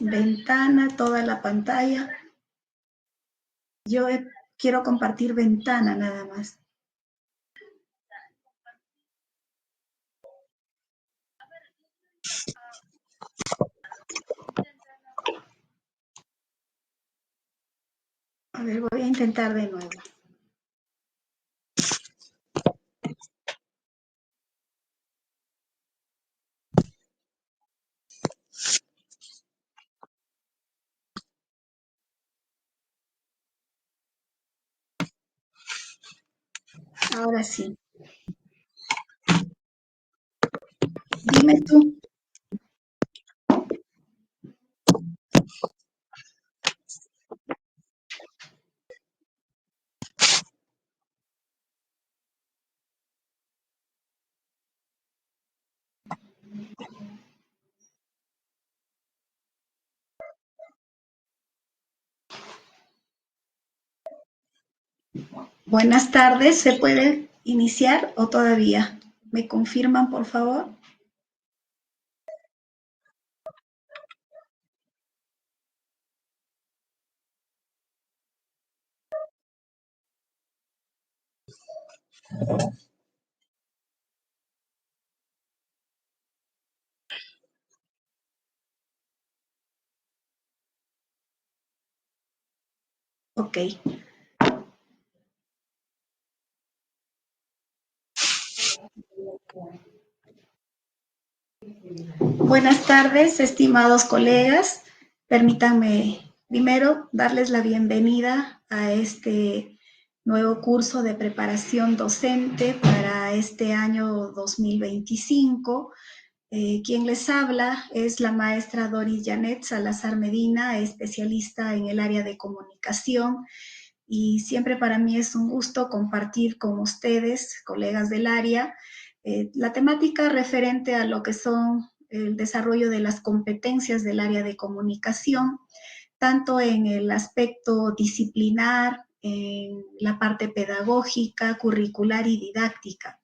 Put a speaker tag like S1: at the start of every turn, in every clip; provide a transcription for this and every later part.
S1: Ventana, toda la pantalla. Yo quiero compartir ventana nada más. A ver, voy a intentar de nuevo. Ahora sí. Dime tú. Buenas tardes. ¿Se puede iniciar o todavía? ¿Me confirman, por favor? Ok. Buenas tardes, estimados colegas. Permítanme primero darles la bienvenida a este nuevo curso de preparación docente para este año 2025. Quien les habla es la maestra Doris Janet Salazar Medina, especialista en el área de comunicación, y siempre para mí es un gusto compartir con ustedes, colegas del área, la temática referente a lo que son el desarrollo de las competencias del área de comunicación, tanto en el aspecto disciplinar, en la parte pedagógica, curricular y didáctica.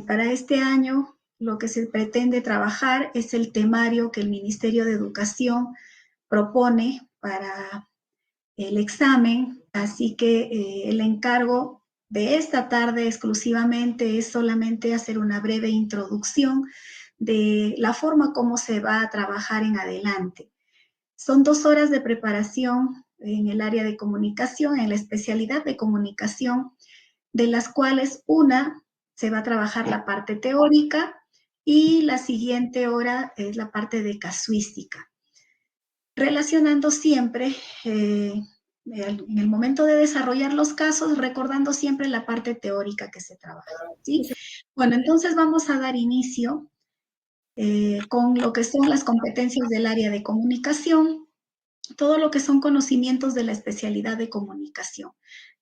S1: Para este año, lo que se pretende trabajar es el temario que el Ministerio de Educación propone para el examen, así que el encargo de esta tarde exclusivamente es solamente hacer una breve introducción de la forma como se va a trabajar en adelante. Son 2 horas de preparación en el área de comunicación, en la especialidad de comunicación, de las cuales una se va a trabajar la parte teórica y la siguiente hora es la parte de casuística. Relacionando siempre, en el momento de desarrollar los casos, recordando siempre la parte teórica que se trabaja, ¿sí? Bueno, entonces vamos a dar inicio con lo que son las competencias del área de comunicación, todo lo que son conocimientos de la especialidad de comunicación.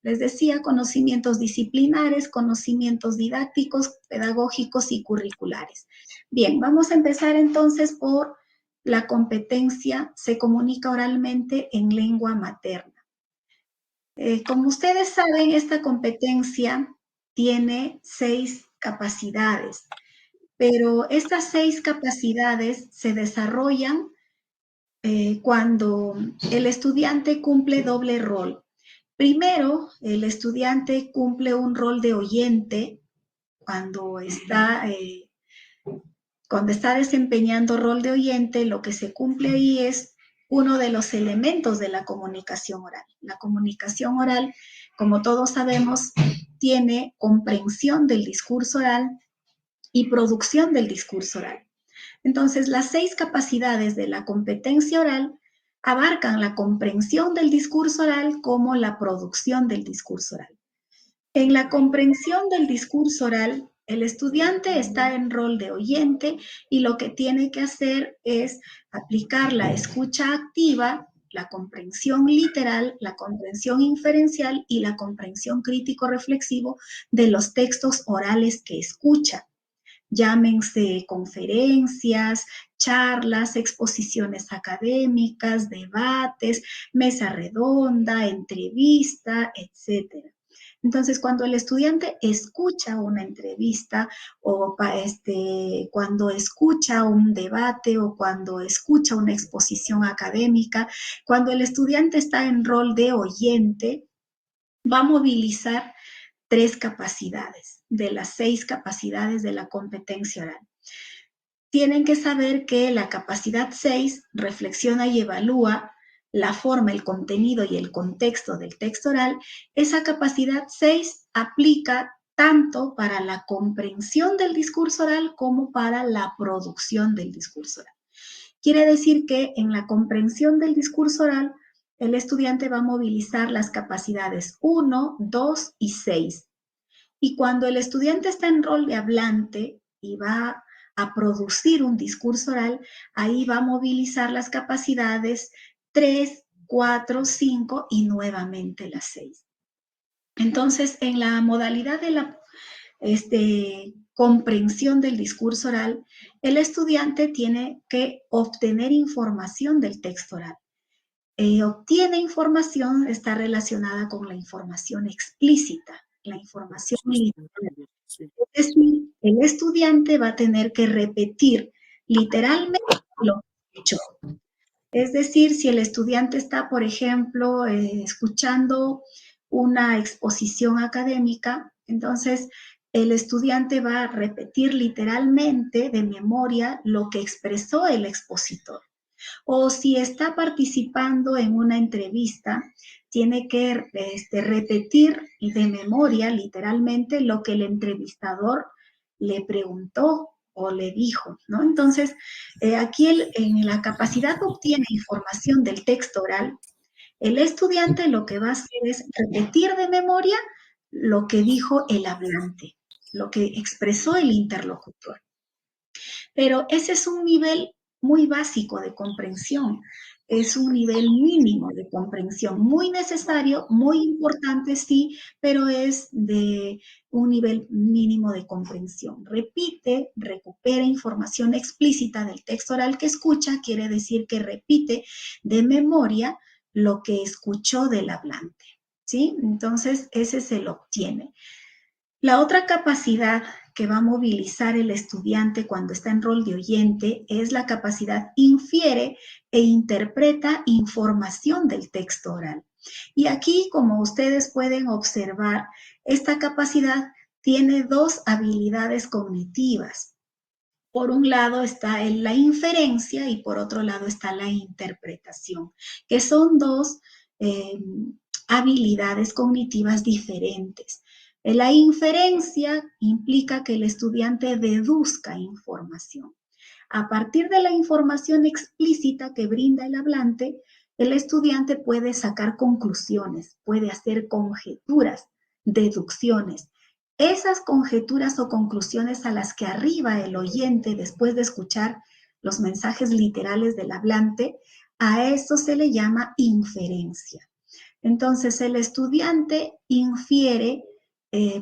S1: Les decía, conocimientos disciplinares, conocimientos didácticos, pedagógicos y curriculares. Bien, vamos a empezar entonces por la competencia se comunica oralmente en lengua materna. Como ustedes saben, esta competencia tiene 6 capacidades, pero estas 6 capacidades se desarrollan cuando el estudiante cumple doble rol. Primero, el estudiante cumple un rol de oyente cuando está desempeñando rol de oyente. Lo que se cumple ahí es uno de los elementos de la comunicación oral. La comunicación oral, como todos sabemos, tiene comprensión del discurso oral y producción del discurso oral. Entonces, las 6 capacidades de la competencia oral abarcan la comprensión del discurso oral como la producción del discurso oral. En la comprensión del discurso oral, el estudiante está en rol de oyente y lo que tiene que hacer es aplicar la escucha activa, la comprensión literal, la comprensión inferencial y la comprensión crítico-reflexivo de los textos orales que escucha. Llámense conferencias, charlas, exposiciones académicas, debates, mesa redonda, entrevista, etc. Entonces, cuando el estudiante escucha una entrevista o cuando escucha un debate o cuando escucha una exposición académica, cuando el estudiante está en rol de oyente, va a movilizar 3 capacidades de las 6 capacidades de la competencia oral. Tienen que saber que la capacidad 6 reflexiona y evalúa la forma, el contenido y el contexto del texto oral. Esa capacidad 6 aplica tanto para la comprensión del discurso oral como para la producción del discurso oral. Quiere decir que en la comprensión del discurso oral, el estudiante va a movilizar las capacidades 1, 2 y 6. Y cuando el estudiante está en rol de hablante y va a producir un discurso oral, ahí va a movilizar las capacidades 3, 4, 5 y nuevamente las 6. Entonces, en la modalidad de la comprensión del discurso oral, el estudiante tiene que obtener información del texto oral. Obtiene información, está relacionada con la información explícita, la información literal. Es decir, el estudiante va a tener que repetir literalmente lo que escuchó. Es decir, si el estudiante está, por ejemplo, escuchando una exposición académica, entonces el estudiante va a repetir literalmente de memoria lo que expresó el expositor. O si está participando en una entrevista, tiene que repetir de memoria literalmente lo que el entrevistador le preguntó o le dijo, ¿no? Entonces, aquí en la capacidad obtiene información del texto oral. El estudiante lo que va a hacer es repetir de memoria lo que dijo el hablante, lo que expresó el interlocutor. Pero ese es un nivel muy básico de comprensión, es un nivel mínimo de comprensión, muy necesario, muy importante, sí, pero es de un nivel mínimo de comprensión. Repite, recupera información explícita del texto oral que escucha, quiere decir que repite de memoria lo que escuchó del hablante, ¿sí? Entonces, ese se lo obtiene. La otra capacidad que va a movilizar el estudiante cuando está en rol de oyente es la capacidad infiere e interpreta información del texto oral. Y aquí, como ustedes pueden observar, esta capacidad tiene 2 habilidades cognitivas. Por un lado está la inferencia y por otro lado está la interpretación, que son 2 habilidades cognitivas diferentes. La inferencia implica que el estudiante deduzca información. A partir de la información explícita que brinda el hablante, el estudiante puede sacar conclusiones, puede hacer conjeturas, deducciones. Esas conjeturas o conclusiones a las que arriba el oyente después de escuchar los mensajes literales del hablante, a eso se le llama inferencia. Entonces, el estudiante infiere,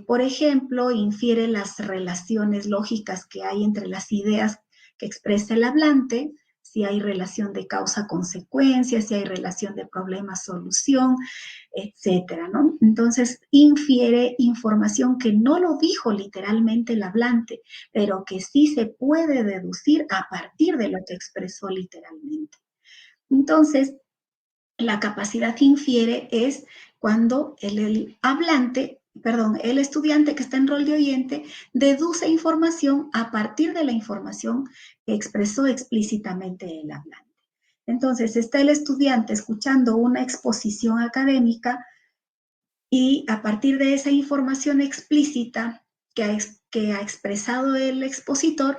S1: por ejemplo, infiere las relaciones lógicas que hay entre las ideas que expresa el hablante, si hay relación de causa-consecuencia, si hay relación de problema-solución, etcétera, ¿no? Entonces, infiere información que no lo dijo literalmente el hablante, pero que sí se puede deducir a partir de lo que expresó literalmente. Entonces, la capacidad infiere es cuando el estudiante que está en rol de oyente deduce información a partir de la información que expresó explícitamente el hablante. Entonces, está el estudiante escuchando una exposición académica y a partir de esa información explícita que ha expresado el expositor,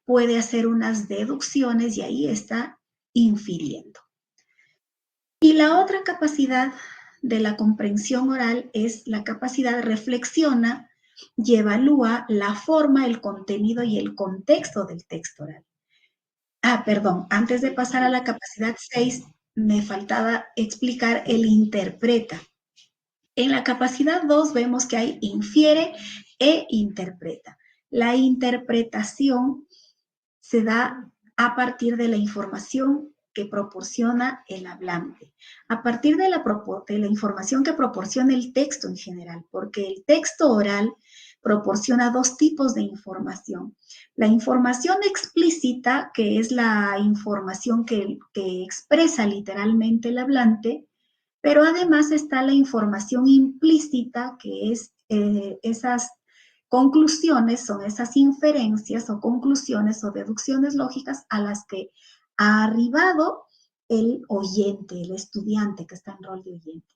S1: puede hacer unas deducciones y ahí está infiriendo. Y la otra capacidad de la comprensión oral es la capacidad reflexiona y evalúa la forma, el contenido y el contexto del texto oral. Perdón, antes de pasar a la capacidad 6, me faltaba explicar el interpreta. En la capacidad 2 vemos que hay infiere e interpreta. La interpretación se da a partir de la información que proporciona el hablante, a partir de la información que proporciona el texto en general, porque el texto oral proporciona dos tipos de información. La información explícita, que es la información que expresa literalmente el hablante, pero además está la información implícita, que es esas conclusiones, son esas inferencias o conclusiones o deducciones lógicas a las que ha arribado el oyente, el estudiante que está en rol de oyente.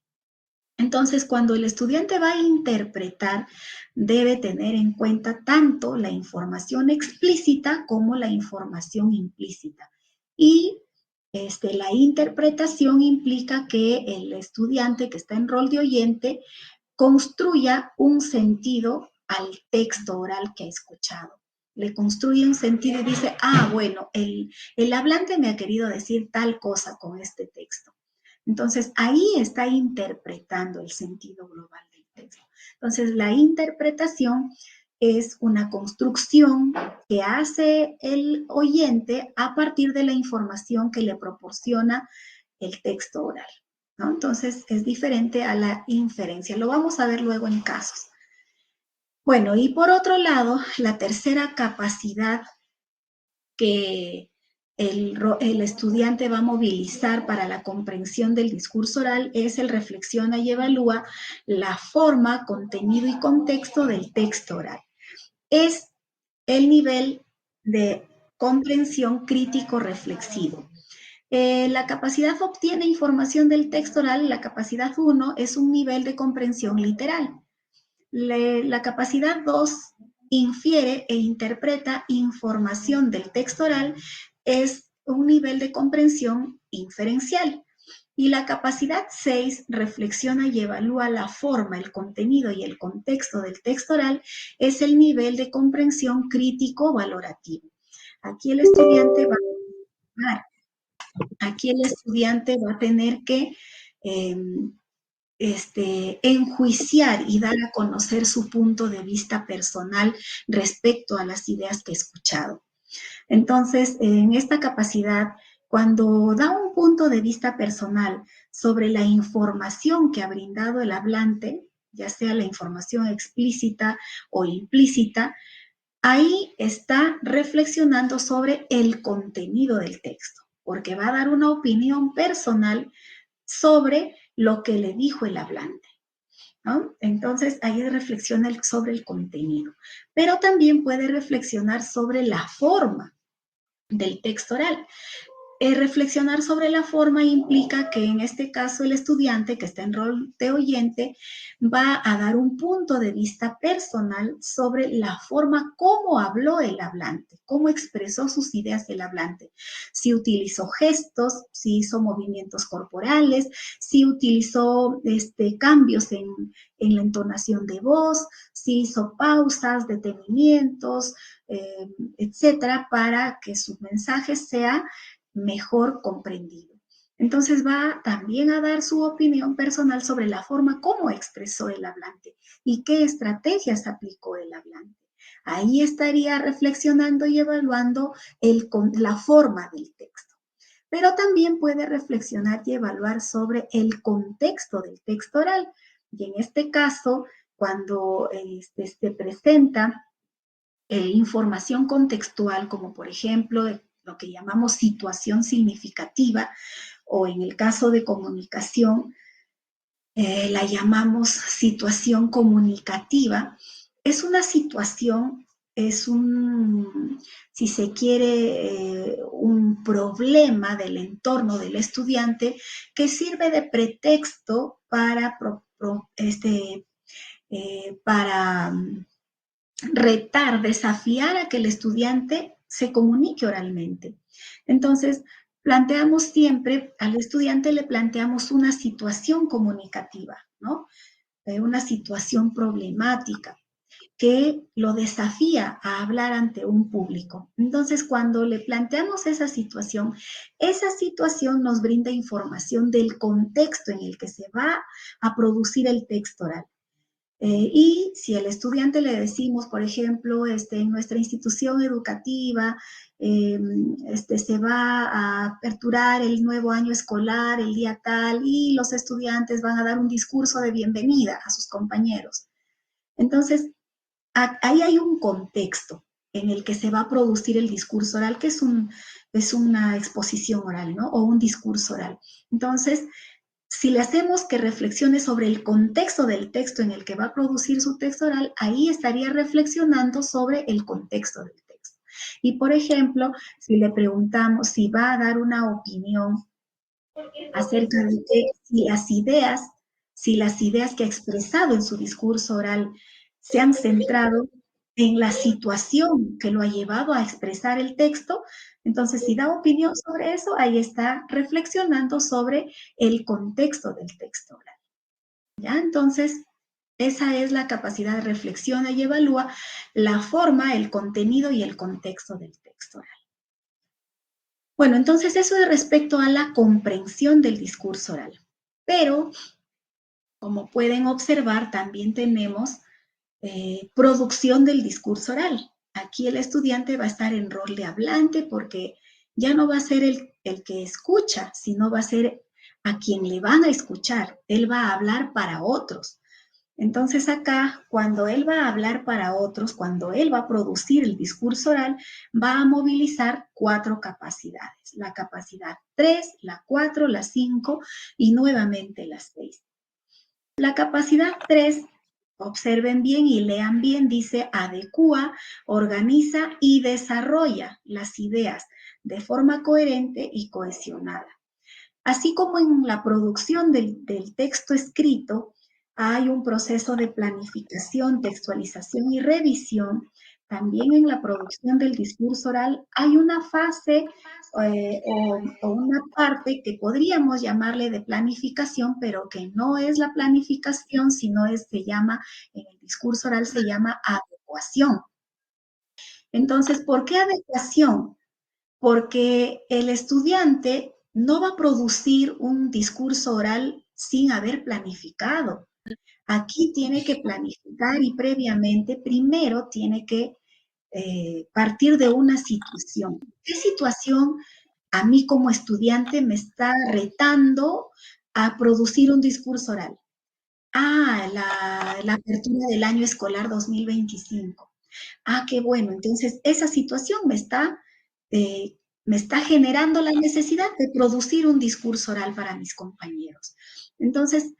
S1: Entonces, cuando el estudiante va a interpretar, debe tener en cuenta tanto la información explícita como la información implícita. Y la interpretación implica que el estudiante que está en rol de oyente construya un sentido al texto oral que ha escuchado. Le construye un sentido y dice, bueno, el hablante me ha querido decir tal cosa con este texto. Entonces, ahí está interpretando el sentido global del texto. Entonces, la interpretación es una construcción que hace el oyente a partir de la información que le proporciona el texto oral, ¿no? Entonces, es diferente a la inferencia. Lo vamos a ver luego en casos. Bueno, y por otro lado, la tercera capacidad que el estudiante va a movilizar para la comprensión del discurso oral es el reflexiona y evalúa la forma, contenido y contexto del texto oral. Es el nivel de comprensión crítico-reflexivo. La capacidad obtiene información del texto oral, la capacidad 1 es un nivel de comprensión literal. La capacidad 2 infiere e interpreta información del texto oral, es un nivel de comprensión inferencial. Y la capacidad 6 reflexiona y evalúa la forma, el contenido y el contexto del texto oral, es el nivel de comprensión crítico-valorativo. Aquí el estudiante va a tener que enjuiciar y dar a conocer su punto de vista personal respecto a las ideas que he escuchado. Entonces, en esta capacidad, cuando da un punto de vista personal sobre la información que ha brindado el hablante, ya sea la información explícita o implícita, ahí está reflexionando sobre el contenido del texto, porque va a dar una opinión personal sobre lo que le dijo el hablante, ¿no? Entonces, ahí reflexiona sobre el contenido, pero también puede reflexionar sobre la forma del texto oral. Reflexionar sobre la forma implica que en este caso el estudiante que está en rol de oyente va a dar un punto de vista personal sobre la forma como habló el hablante, cómo expresó sus ideas el hablante, si utilizó gestos, si hizo movimientos corporales, si utilizó cambios en la entonación de voz, si hizo pausas, detenimientos, etcétera, para que su mensaje sea mejor comprendido. Entonces va también a dar su opinión personal sobre la forma como expresó el hablante y qué estrategias aplicó el hablante. Ahí estaría reflexionando y evaluando la forma del texto. Pero también puede reflexionar y evaluar sobre el contexto del texto oral. Y en este caso, cuando se presenta información contextual, como por ejemplo lo que llamamos situación significativa, o en el caso de comunicación, la llamamos situación comunicativa, es una situación, si se quiere, un problema del entorno del estudiante que sirve de pretexto para retar, desafiar a que el estudiante se comunique oralmente. Entonces, planteamos siempre, al estudiante le planteamos una situación comunicativa, ¿no? Una situación problemática que lo desafía a hablar ante un público. Entonces, cuando le planteamos esa situación nos brinda información del contexto en el que se va a producir el texto oral. Y si al estudiante le decimos, por ejemplo, en nuestra institución educativa se va a aperturar el nuevo año escolar el día tal y los estudiantes van a dar un discurso de bienvenida a sus compañeros. Entonces, ahí hay un contexto en el que se va a producir el discurso oral, que es una exposición oral, ¿no? O un discurso oral. Entonces, si le hacemos que reflexione sobre el contexto del texto en el que va a producir su texto oral, ahí estaría reflexionando sobre el contexto del texto. Y, por ejemplo, si le preguntamos si va a dar una opinión acerca de que si las ideas que ha expresado en su discurso oral se han centrado en la situación que lo ha llevado a expresar el texto, entonces si da opinión sobre eso, ahí está reflexionando sobre el contexto del texto oral. ¿Ya? Entonces, esa es la capacidad de reflexión y evalúa la forma, el contenido y el contexto del texto oral. Bueno, entonces eso es respecto a la comprensión del discurso oral. Pero, como pueden observar, también tenemos producción del discurso oral. Aquí el estudiante va a estar en rol de hablante porque ya no va a ser el que escucha, sino va a ser a quien le van a escuchar. Él va a hablar para otros. Entonces acá, cuando él va a hablar para otros, cuando él va a producir el discurso oral, va a movilizar 4 capacidades. La capacidad 3, la 4, la 5 y nuevamente la 6. La capacidad 3, observen bien y lean bien, dice adecúa, organiza y desarrolla las ideas de forma coherente y cohesionada. Así como en la producción del texto escrito hay un proceso de planificación, textualización y revisión, también en la producción del discurso oral hay una fase o una parte que podríamos llamarle de planificación, pero que no es la planificación, sino se llama, en el discurso oral se llama adecuación. Entonces, ¿por qué adecuación? Porque el estudiante no va a producir un discurso oral sin haber planificado. Aquí tiene que planificar y previamente, primero tiene que partir de una situación. ¿Qué situación a mí como estudiante me está retando a producir un discurso oral? La apertura del año escolar 2025. Qué bueno. Entonces, esa situación eh, me está generando la necesidad de producir un discurso oral para mis compañeros. Entonces,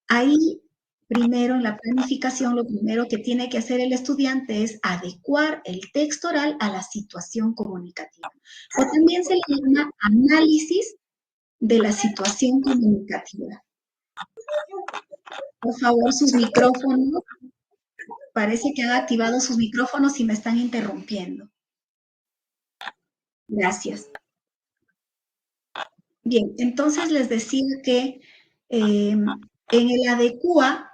S1: ahí, primero en la planificación, lo primero que tiene que hacer el estudiante es adecuar el texto oral a la situación comunicativa. O también se le llama análisis de la situación comunicativa. Por favor, sus micrófonos. Parece que han activado sus micrófonos y me están interrumpiendo. Gracias. Bien, entonces les decía que en el adecua,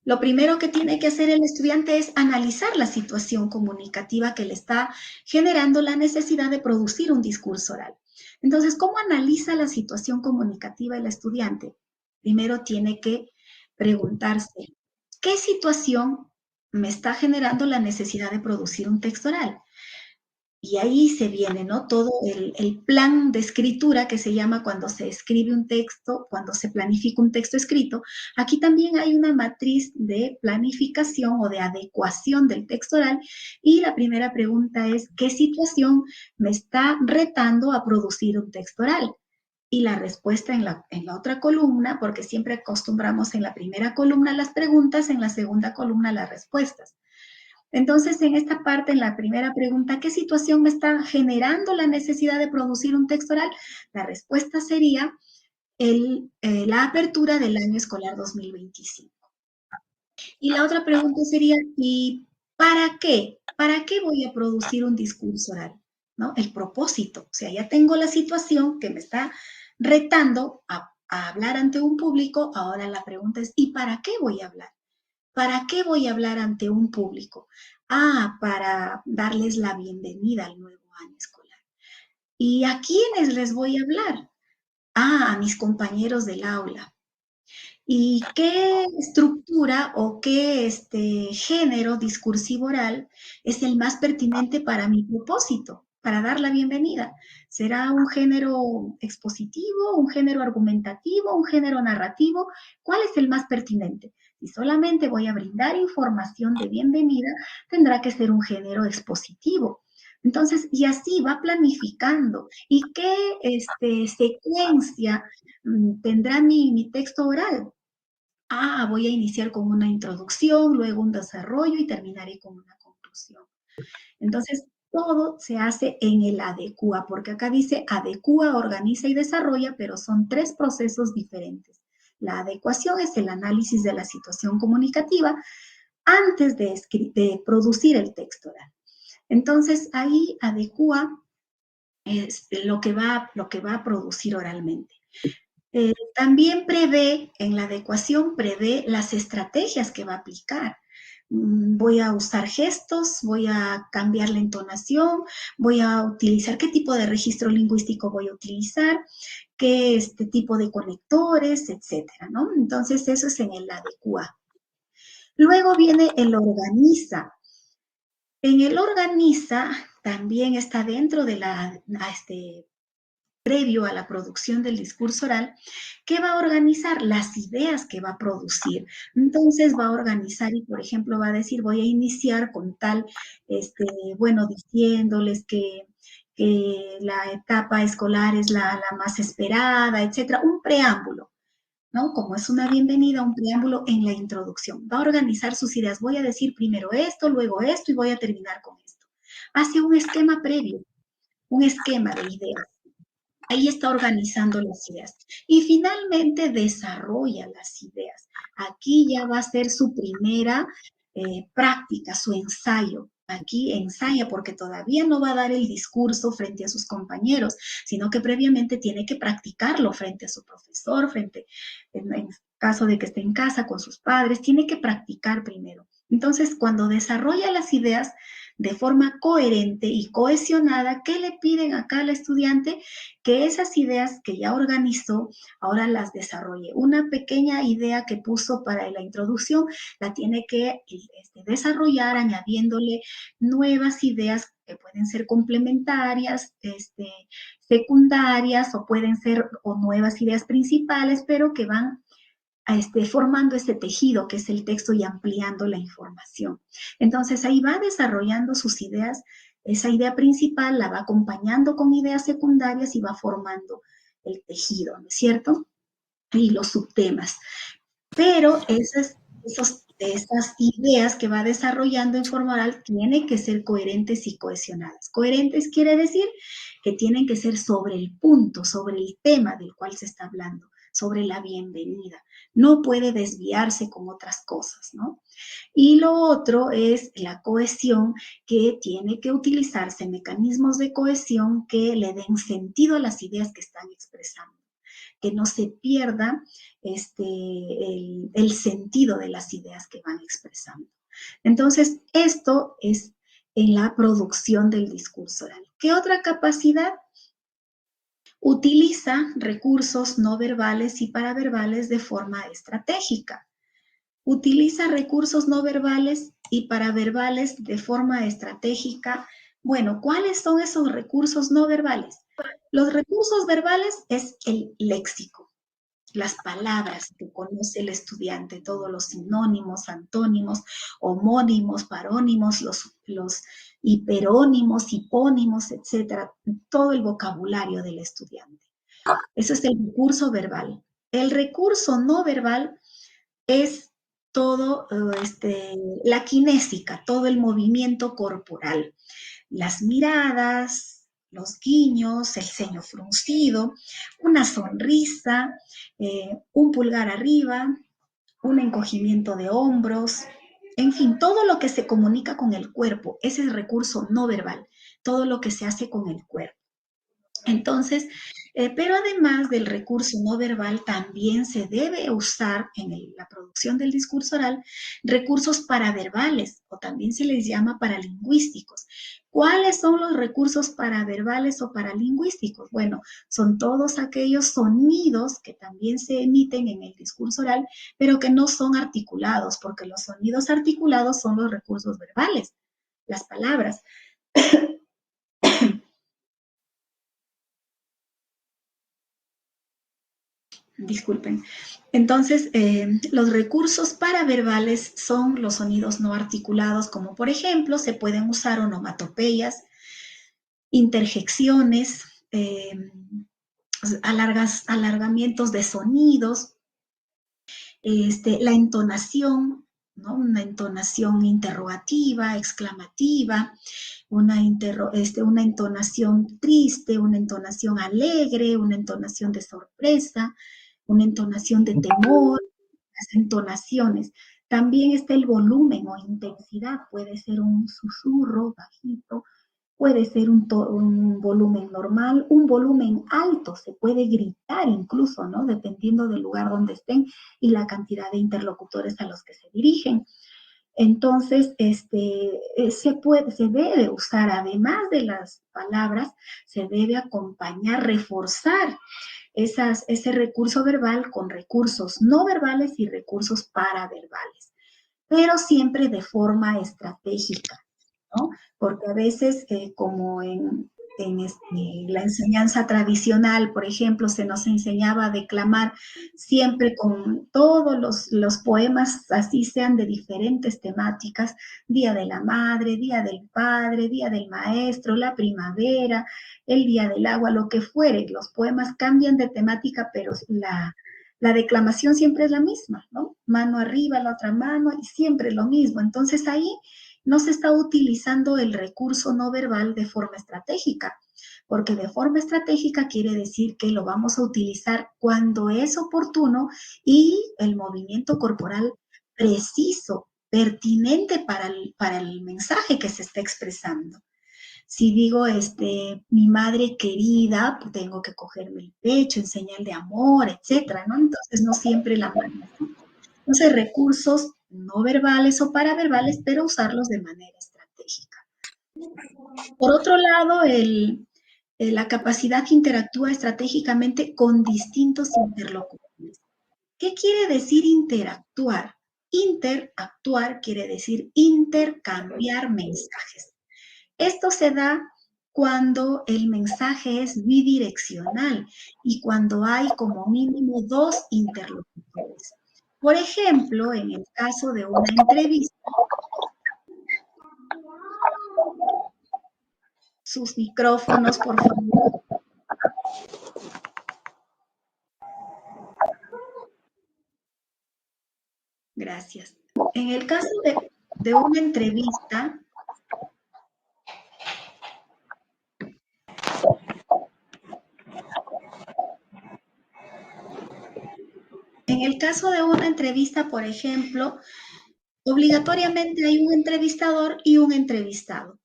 S1: lo primero que tiene que hacer el estudiante es analizar la situación comunicativa que le está generando la necesidad de producir un discurso oral. Entonces, ¿cómo analiza la situación comunicativa el estudiante? Primero tiene que preguntarse, ¿qué situación me está generando la necesidad de producir un texto oral? Y ahí se viene, ¿no? Todo el plan de escritura que se llama cuando se escribe un texto, cuando se planifica un texto escrito. Aquí también hay una matriz de planificación o de adecuación del texto oral. Y la primera pregunta es, ¿qué situación me está retando a producir un texto oral? Y la respuesta en la otra columna, porque siempre acostumbramos en la primera columna las preguntas, en la segunda columna las respuestas. Entonces, en esta parte, en la primera pregunta, ¿qué situación me está generando la necesidad de producir un texto oral? La respuesta sería la apertura del año escolar 2025. Y la otra pregunta sería, ¿y para qué? ¿Para qué voy a producir un discurso oral? ¿No? El propósito. O sea, ya tengo la situación que me está retando a hablar ante un público. Ahora la pregunta es, ¿y para qué voy a hablar? ¿Para qué voy a hablar ante un público? Para darles la bienvenida al nuevo año escolar. ¿Y a quiénes les voy a hablar? A mis compañeros del aula. ¿Y qué estructura o qué género discursivo oral es el más pertinente para mi propósito, para dar la bienvenida? ¿Será un género expositivo, un género argumentativo, un género narrativo? ¿Cuál es el más pertinente? Si solamente voy a brindar información de bienvenida, tendrá que ser un género expositivo. Entonces, y así va planificando. ¿Y qué secuencia tendrá mi texto oral? Voy a iniciar con una introducción, luego un desarrollo y terminaré con una conclusión. Entonces, todo se hace en el adecua, porque acá dice adecua, organiza y desarrolla, pero son tres procesos diferentes. La adecuación es el análisis de la situación comunicativa antes de producir el texto oral. Entonces, ahí adecua lo que va a producir oralmente. También prevé, en la adecuación, prevé las estrategias que va a aplicar. Voy a usar gestos, voy a cambiar la entonación, voy a utilizar qué tipo de registro lingüístico voy a utilizar, qué tipo de conectores, etcétera, ¿no? Entonces, eso es en el adecua. Luego viene el organiza. En el organiza también está dentro de previo a la producción del discurso oral, que va a organizar las ideas que va a producir. Entonces va a organizar y, por ejemplo, va a decir, voy a iniciar con tal, diciéndoles que la etapa escolar es la más esperada, etcétera, un preámbulo. ¿No? Como es una bienvenida, un preámbulo en la introducción. Va a organizar sus ideas. Voy a decir primero esto, luego esto y voy a terminar con esto. Hace un esquema previo, un esquema de ideas. Ahí está organizando las ideas. Y finalmente desarrolla las ideas. Aquí ya va a ser su primera práctica, su ensayo. Aquí ensaya porque todavía no va a dar el discurso frente a sus compañeros, sino que previamente tiene que practicarlo frente a su profesor, en caso de que esté en casa con sus padres, tiene que practicar primero. Entonces, cuando desarrolla las ideas de forma coherente y cohesionada, ¿qué le piden acá al estudiante? Que esas ideas que ya organizó, ahora las desarrolle. Una pequeña idea que puso para la introducción, la tiene que desarrollar añadiéndole nuevas ideas que pueden ser complementarias, secundarias o pueden ser o nuevas ideas principales, pero que van formando ese tejido que es el texto y ampliando la información. Entonces ahí va desarrollando sus ideas, esa idea principal la va acompañando con ideas secundarias y va formando el tejido, ¿no es cierto? Y los subtemas. Pero esas ideas que va desarrollando en forma oral tienen que ser coherentes y cohesionadas. Coherentes quiere decir que tienen que ser sobre el punto, sobre el tema del cual se está hablando, sobre la bienvenida. No puede desviarse con otras cosas, ¿no? Y lo otro es la cohesión, que tiene que utilizarse mecanismos de cohesión que le den sentido a las ideas que están expresando, que no se pierda el sentido de las ideas que van expresando. Entonces, esto es en la producción del discurso oral. ¿Qué otra capacidad? Utiliza recursos no verbales y paraverbales de forma estratégica. Utiliza recursos no verbales y paraverbales de forma estratégica. Bueno, ¿cuáles son esos recursos no verbales? Los recursos verbales es el léxico, las palabras que conoce el estudiante, todos los sinónimos, antónimos, homónimos, parónimos, los hiperónimos, hipónimos, etcétera, todo el vocabulario del estudiante. Eso es el recurso verbal. El recurso no verbal es todo la kinésica, todo el movimiento corporal, las miradas, los guiños, el ceño fruncido, una sonrisa, un pulgar arriba, un encogimiento de hombros, en fin, todo lo que se comunica con el cuerpo, ese es el recurso no verbal, todo lo que se hace con el cuerpo. Entonces, Pero además del recurso no verbal, también se debe usar en la producción del discurso oral recursos paraverbales o también se les llama paralingüísticos. ¿Cuáles son los recursos paraverbales o paralingüísticos? Bueno, son todos aquellos sonidos que también se emiten en el discurso oral, pero que no son articulados, porque los sonidos articulados son los recursos verbales, las palabras. Disculpen. Entonces, los recursos paraverbales son los sonidos no articulados, como por ejemplo, se pueden usar onomatopeyas, interjecciones, alargamientos de sonidos, la entonación, ¿no? Una entonación interrogativa, exclamativa, una entonación triste, una entonación alegre, una entonación de sorpresa, una entonación de temor, las entonaciones. También está el volumen o intensidad, puede ser un susurro bajito, puede ser un volumen normal, un volumen alto, se puede gritar incluso, ¿no? Dependiendo del lugar donde estén y la cantidad de interlocutores a los que se dirigen. Entonces, se debe usar, además de las palabras, se debe acompañar, reforzar ese recurso verbal con recursos no verbales y recursos paraverbales, pero siempre de forma estratégica, ¿no? Porque a veces, como la enseñanza tradicional, por ejemplo, se nos enseñaba a declamar siempre con todos los poemas, así sean de diferentes temáticas, Día de la Madre, Día del Padre, Día del Maestro, la primavera, el Día del Agua, lo que fuere. Los poemas cambian de temática, pero la declamación siempre es la misma, ¿no? Mano arriba, la otra mano, y siempre lo mismo. Entonces ahí no se está utilizando el recurso no verbal de forma estratégica, porque de forma estratégica quiere decir que lo vamos a utilizar cuando es oportuno y el movimiento corporal preciso, pertinente para el mensaje que se está expresando. Si digo, mi madre querida, pues tengo que cogerme el pecho en señal de amor, etcétera, ¿no? Entonces, no siempre la mano. Entonces, recursos no verbales o paraverbales, pero usarlos de manera estratégica. Por otro lado, la capacidad que interactúa estratégicamente con distintos interlocutores. ¿Qué quiere decir interactuar? Interactuar quiere decir intercambiar mensajes. Esto se da cuando el mensaje es bidireccional y cuando hay como mínimo dos interlocutores. Por ejemplo, en el caso de una entrevista, sus micrófonos, por favor. Gracias. En el caso de una entrevista, por ejemplo, obligatoriamente hay un entrevistador y un entrevistado.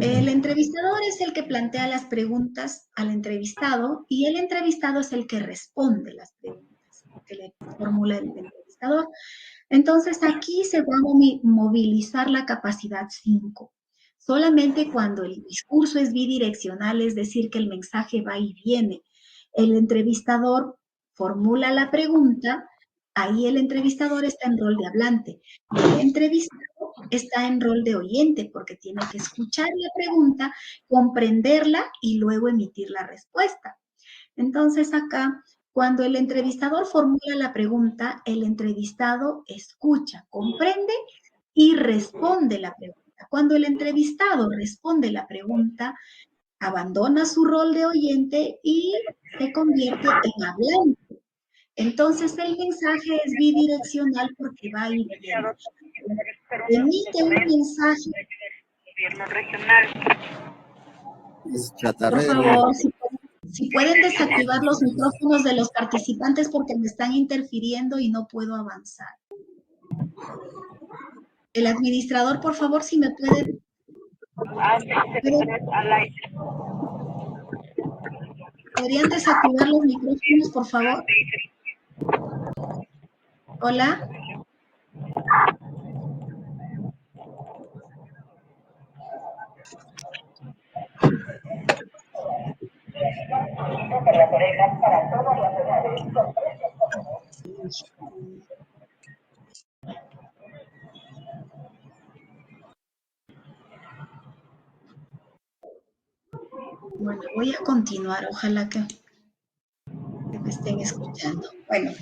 S1: El entrevistador es el que plantea las preguntas al entrevistado y el entrevistado es el que responde las preguntas que le formula el entrevistador. Entonces aquí se va a movilizar la capacidad 5. Solamente cuando el discurso es bidireccional, es decir, que el mensaje va y viene, el entrevistador formula la pregunta, ahí el entrevistador está en rol de hablante y el entrevistado está en rol de oyente porque tiene que escuchar la pregunta, comprenderla y luego emitir la respuesta. Entonces acá, cuando el entrevistador formula la pregunta, el entrevistado escucha, comprende y responde la pregunta. Cuando el entrevistado responde la pregunta, abandona su rol de oyente y se convierte en hablante. Entonces el mensaje es bidireccional porque va y viene. Emite un mensaje.
S2: Gobierno regional.
S1: Por favor, si pueden desactivar los micrófonos de los participantes porque me están interfiriendo y no puedo avanzar. El administrador, por favor, si me puede...
S2: Al aire.
S1: ¿Podrían desactivar los micrófonos, por favor? Hola. Bueno, voy a continuar, ojalá que me estén escuchando. Bueno,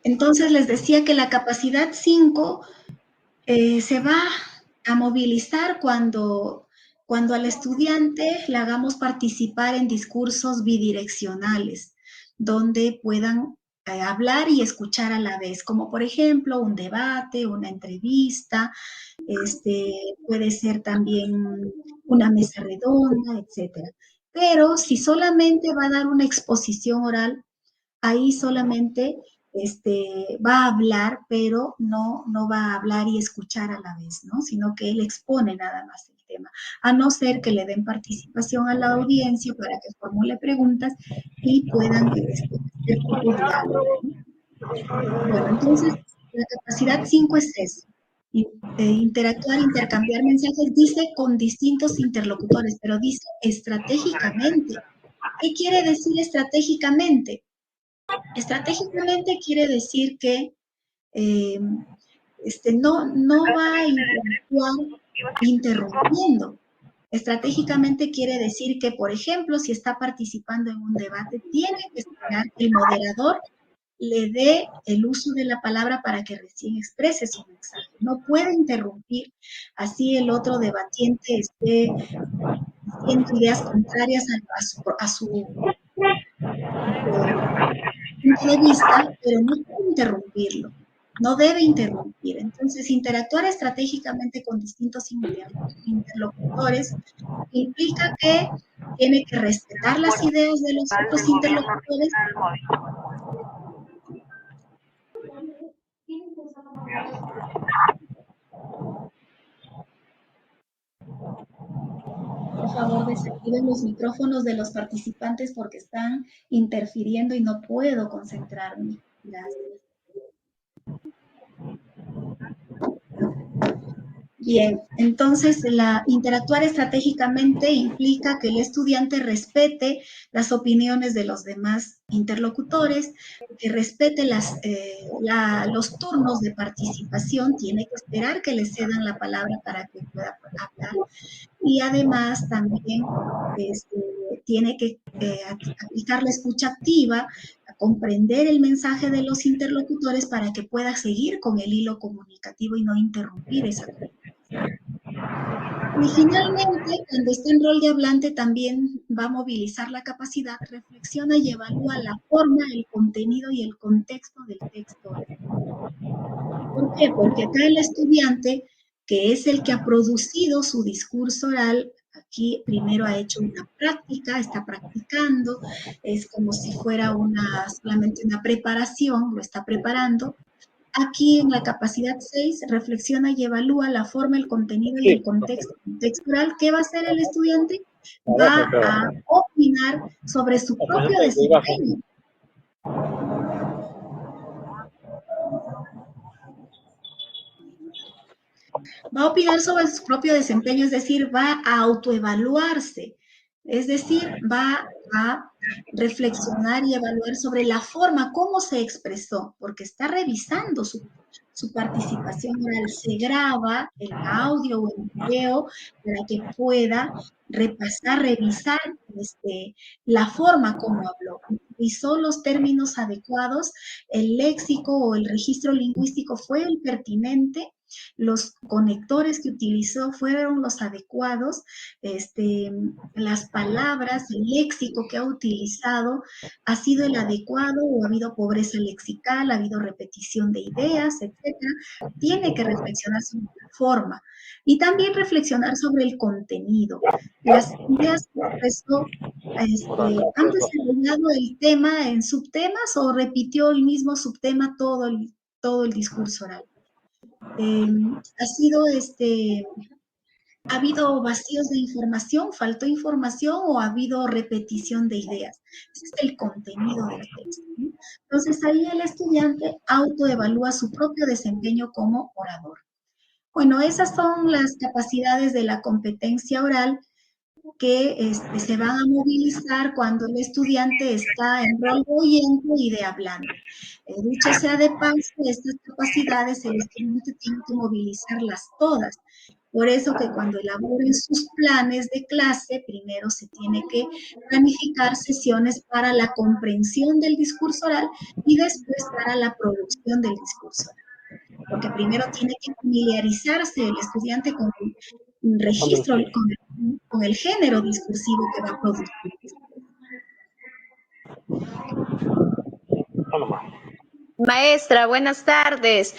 S1: entonces les decía que la capacidad 5 se va a movilizar cuando al estudiante le hagamos participar en discursos bidireccionales, donde puedan hablar y escuchar a la vez, como por ejemplo un debate, una entrevista, puede ser también una mesa redonda, etcétera. Pero si solamente va a dar una exposición oral, ahí solamente va a hablar, pero no va a hablar y escuchar a la vez, ¿no? Sino que él expone nada más el tema, a no ser que le den participación a la audiencia para que formule preguntas y puedan hacer tipo diálogo, ¿no? Bueno, entonces, la capacidad 5 es eso. Interactuar, intercambiar mensajes, dice con distintos interlocutores, pero dice estratégicamente. ¿Qué quiere decir estratégicamente? Estratégicamente quiere decir que eh, no va a interactuar interrumpiendo. Estratégicamente quiere decir que, por ejemplo, si está participando en un debate, tiene que esperar que el moderador le dé el uso de la palabra para que recién exprese su mensaje. No puede interrumpir, así el otro debatiente esté diciendo ideas contrarias a su punto de vista, pero no puede interrumpirlo, no debe interrumpir. Entonces, interactuar estratégicamente con distintos interlocutores implica que tiene que respetar las ideas de los otros interlocutores. Por favor, desactiven los micrófonos de los participantes porque están interfiriendo y no puedo concentrarme. Gracias. Bien, entonces interactuar estratégicamente implica que el estudiante respete las opiniones de los demás interlocutores, que respete los turnos de participación, tiene que esperar que le cedan la palabra para que pueda hablar y además también tiene que aplicar la escucha activa, comprender el mensaje de los interlocutores para que pueda seguir con el hilo comunicativo y no interrumpir esa comunicación. Y finalmente, cuando está en rol de hablante, también va a movilizar la capacidad, reflexiona y evalúa la forma, el contenido y el contexto del texto. ¿Por qué? Porque acá el estudiante, que es el que ha producido su discurso oral, aquí primero ha hecho una práctica, está practicando, es como si fuera solamente una preparación, lo está preparando. Aquí en la capacidad 6 reflexiona y evalúa la forma, el contenido y el contexto textual. ¿Qué va a hacer el estudiante? Va a opinar sobre su propio desempeño. Va a opinar sobre su propio desempeño, es decir, va a autoevaluarse, es decir, va a reflexionar y evaluar sobre la forma, cómo se expresó, porque está revisando su participación oral, se graba el audio o el video para que pueda repasar, revisar la forma como habló. Utilizó los términos adecuados, el léxico o el registro lingüístico fue el pertinente, los conectores que utilizó fueron los adecuados, las palabras, el léxico que ha utilizado ha sido el adecuado o ha habido pobreza lexical, ha habido repetición de ideas, etcétera. Tiene que reflexionar sobre la forma y también reflexionar sobre el contenido. Las ideas que expresó ¿han desarrollado el tema en subtemas o repitió el mismo subtema todo el discurso oral? Ha sido ¿Ha habido vacíos de información, faltó información o ha habido repetición de ideas? Ese es el contenido del texto, ¿no? Entonces ahí el estudiante autoevalúa su propio desempeño como orador. Bueno, esas son las capacidades de la competencia oral que se van a movilizar cuando el estudiante está en rol de oyente y de hablante. Dicho sea de paso, estas capacidades el estudiante tiene que movilizarlas todas. Por eso que cuando elaboren sus planes de clase, primero se tiene que planificar sesiones para la comprensión del discurso oral y después para la producción del discurso oral. Porque primero tiene que familiarizarse el estudiante con un registro, con el género discursivo que va a producir.
S3: Maestra, buenas tardes.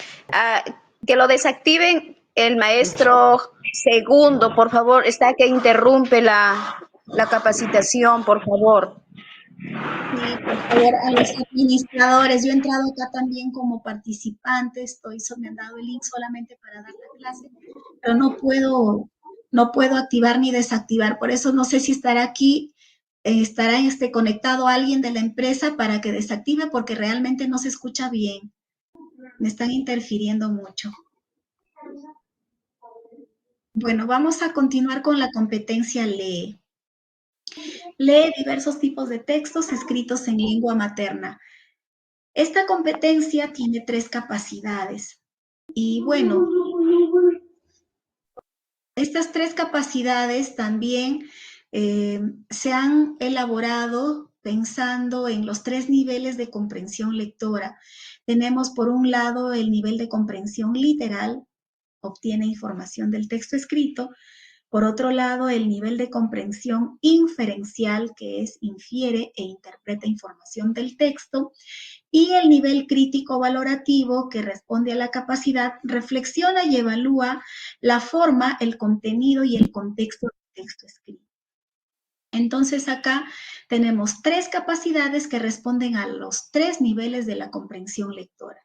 S3: Que lo desactiven el maestro segundo, por favor. Está que interrumpe la capacitación, por favor.
S1: Sí, por favor, a los administradores. Yo he entrado acá también como participante, me han dado el link solamente para dar la clase, pero no puedo activar ni desactivar. Por eso no sé si estará aquí, estará conectado alguien de la empresa para que desactive, porque realmente no se escucha bien. Me están interfiriendo mucho. Bueno, vamos a continuar con la competencia lee. Lee diversos tipos de textos escritos en lengua materna. Esta competencia tiene 3 capacidades. Y bueno, estas 3 capacidades también se han elaborado pensando en los 3 niveles de comprensión lectora. Tenemos por un lado el nivel de comprensión literal, obtiene información del texto escrito. Por otro lado, el nivel de comprensión inferencial, que es infiere e interpreta información del texto, y el nivel crítico valorativo, que responde a la capacidad, reflexiona y evalúa la forma, el contenido y el contexto del texto escrito. Entonces acá tenemos 3 capacidades que responden a los 3 niveles de la comprensión lectora.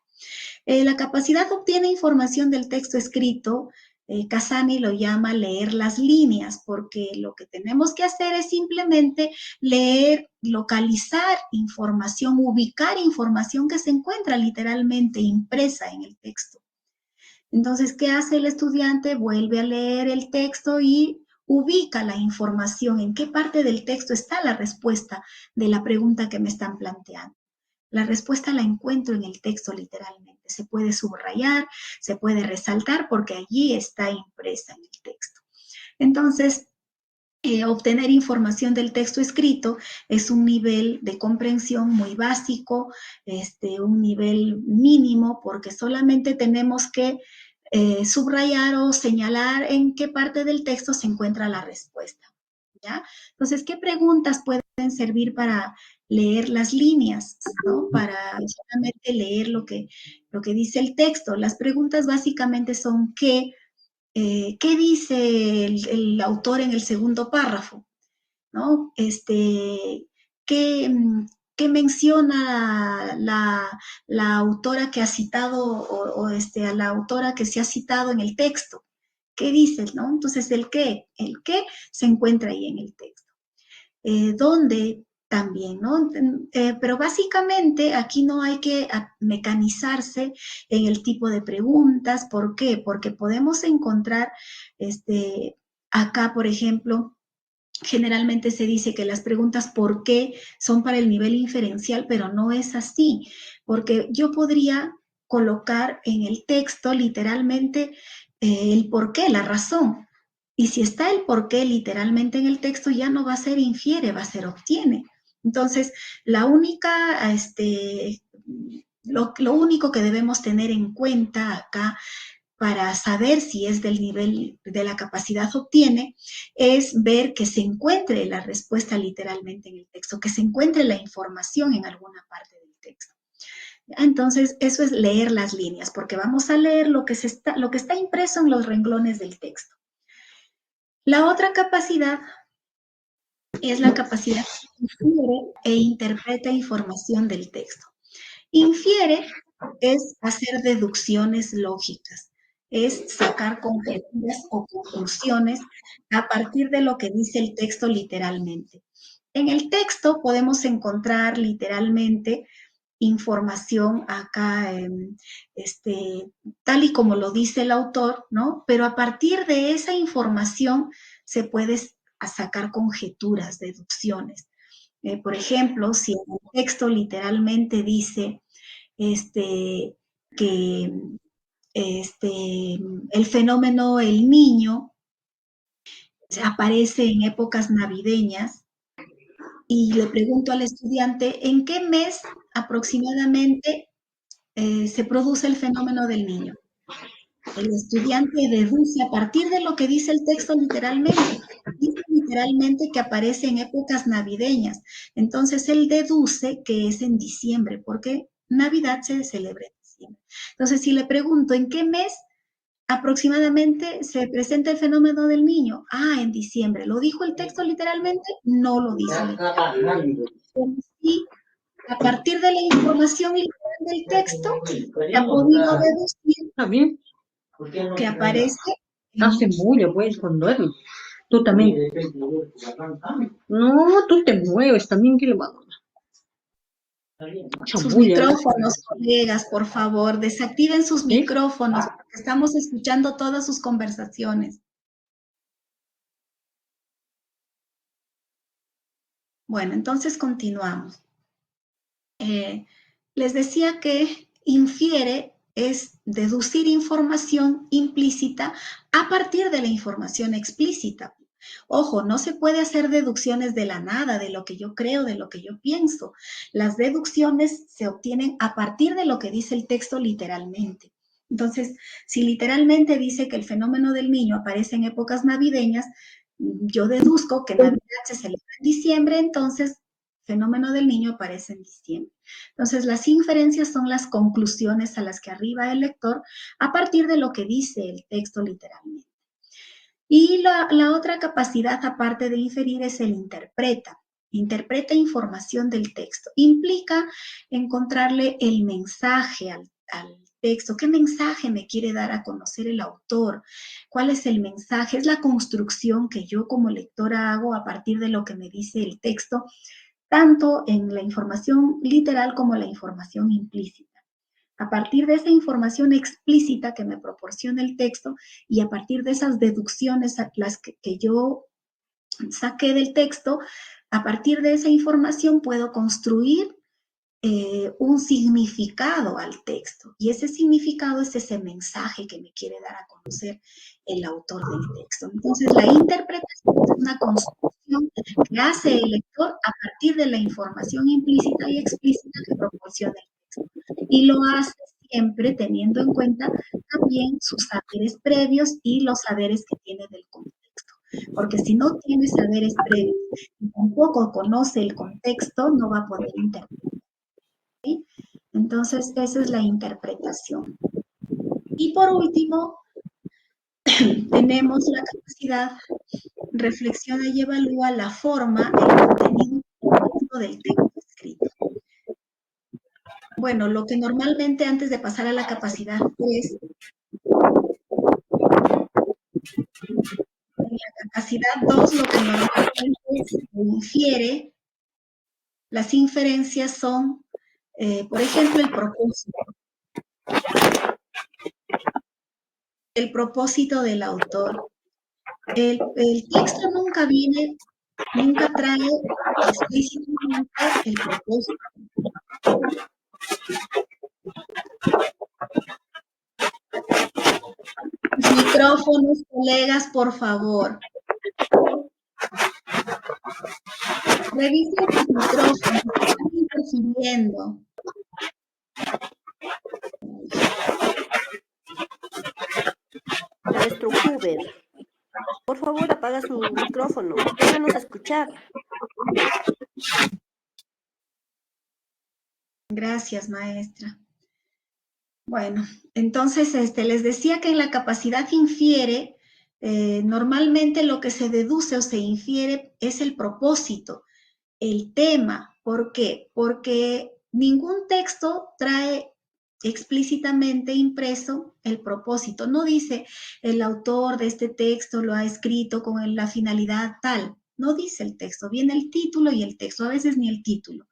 S1: La capacidad obtiene información del texto escrito. Casani lo llama leer las líneas, porque lo que tenemos que hacer es simplemente leer, localizar información, ubicar información que se encuentra literalmente impresa en el texto. Entonces, ¿qué hace el estudiante? Vuelve a leer el texto y ubica la información, en qué parte del texto está la respuesta de la pregunta que me están planteando. La respuesta la encuentro en el texto literalmente. Se puede subrayar, se puede resaltar porque allí está impresa en el texto. Entonces, obtener información del texto escrito es un nivel de comprensión muy básico, un nivel mínimo, porque solamente tenemos que subrayar o señalar en qué parte del texto se encuentra la respuesta. ¿Ya? Entonces, ¿qué preguntas pueden servir para leer las líneas, ¿no? Para solamente leer lo que dice el texto. Las preguntas básicamente son ¿qué dice el autor en el segundo párrafo? ¿No? ¿Qué, qué menciona la autora que ha citado o a la autora que se ha citado en el texto? ¿Qué dice, no? Entonces, el qué se encuentra ahí en el texto. ¿Dónde? También, ¿no? Pero básicamente aquí no hay que mecanizarse en el tipo de preguntas. ¿Por qué? Porque podemos encontrar acá, por ejemplo, generalmente se dice que las preguntas ¿por qué? Son para el nivel inferencial, pero no es así, porque yo podría colocar en el texto literalmente el por qué, la razón. Y si está el por qué literalmente en el texto, ya no va a ser infiere, va a ser obtiene. Entonces, la única, lo único que debemos tener en cuenta acá para saber si es del nivel de la capacidad obtiene, es ver que se encuentre la respuesta literalmente en el texto, que se encuentre la información en alguna parte del texto. Entonces, eso es leer las líneas, porque vamos a leer lo que está impreso en los renglones del texto. La otra capacidad es la capacidad que infiere e interpreta información del texto. Infiere es hacer deducciones lógicas. es sacar conjeturas o conclusiones a partir de lo que dice el texto literalmente. En el texto podemos encontrar literalmente información acá, tal y como lo dice el autor, ¿no? Pero a partir de esa información se puede sacar conjeturas, deducciones. Por ejemplo, si en el texto literalmente dice que el fenómeno El Niño aparece en épocas navideñas, y le pregunto al estudiante en qué mes aproximadamente se produce el fenómeno del niño. El estudiante deduce a partir de lo que dice el texto literalmente. Dice literalmente que aparece en épocas navideñas. Entonces él deduce que es en diciembre, porque Navidad se celebra en diciembre. Entonces, si le pregunto en qué mes aproximadamente se presenta el fenómeno del niño, en diciembre. ¿Lo dijo el texto literalmente? No lo dice literalmente. Y a partir de la información literal del texto, se ha podido deducir
S4: También
S1: que aparece
S4: hace bulla, pues, cuando duerme. Tú también. No, tú te mueves también, ¿qué le va a dar?
S1: sus micrófonos, colegas, por favor, desactiven sus micrófonos, porque estamos escuchando todas sus conversaciones. Bueno, entonces continuamos. Les decía que infiere es deducir información implícita a partir de la información explícita. Ojo, no se puede hacer deducciones de la nada, de lo que yo creo, de lo que yo pienso. Las deducciones se obtienen a partir de lo que dice el texto literalmente. Entonces, si literalmente dice que el fenómeno del niño aparece en épocas navideñas, yo deduzco que Navidad se celebra en diciembre, entonces fenómeno del niño aparece en diciembre. Entonces, las inferencias son las conclusiones a las que arriba el lector a partir de lo que dice el texto literalmente. Y la otra capacidad, aparte de inferir, es el interpreta. Interpreta información del texto. Implica encontrarle el mensaje al texto. ¿Qué mensaje me quiere dar a conocer el autor? ¿Cuál es el mensaje? Es la construcción que yo como lectora hago a partir de lo que me dice el texto, tanto en la información literal como la información implícita. A partir de esa información explícita que me proporciona el texto y a partir de esas deducciones las que yo saqué del texto, a partir de esa información puedo construir un significado al texto. Y ese significado es ese mensaje que me quiere dar a conocer el autor del texto. Entonces, la interpretación es una construcción que hace el lector a partir de la información implícita y explícita que proporciona el texto. Y lo hace siempre teniendo en cuenta también sus saberes previos y los saberes que tiene del contexto. Porque si no tiene saberes previos y tampoco conoce el contexto, no va a poder interpretar. ¿Sí? Entonces, esa es la interpretación. Y por último, tenemos la capacidad, reflexiona y evalúa la forma, el contenido del texto escrito. Bueno, lo que normalmente antes de pasar a la capacidad 3, en la capacidad 2, lo que normalmente se infiere, las inferencias son, por ejemplo, el propósito. El propósito del autor. El texto nunca trae explícitamente el propósito. Micrófonos, colegas, por favor. Revisen sus micrófonos, están interfiriendo.
S5: Maestro Huber, por favor apaga su micrófono, déjanos escuchar.
S1: Gracias, maestra. Bueno, entonces les decía que en la capacidad infiere, normalmente lo que se deduce o se infiere es el propósito, el tema. ¿Por qué? Porque ningún texto trae explícitamente impreso el propósito. No dice el autor de este texto lo ha escrito con la finalidad tal. No dice el texto, viene el título y el texto, a veces ni el título,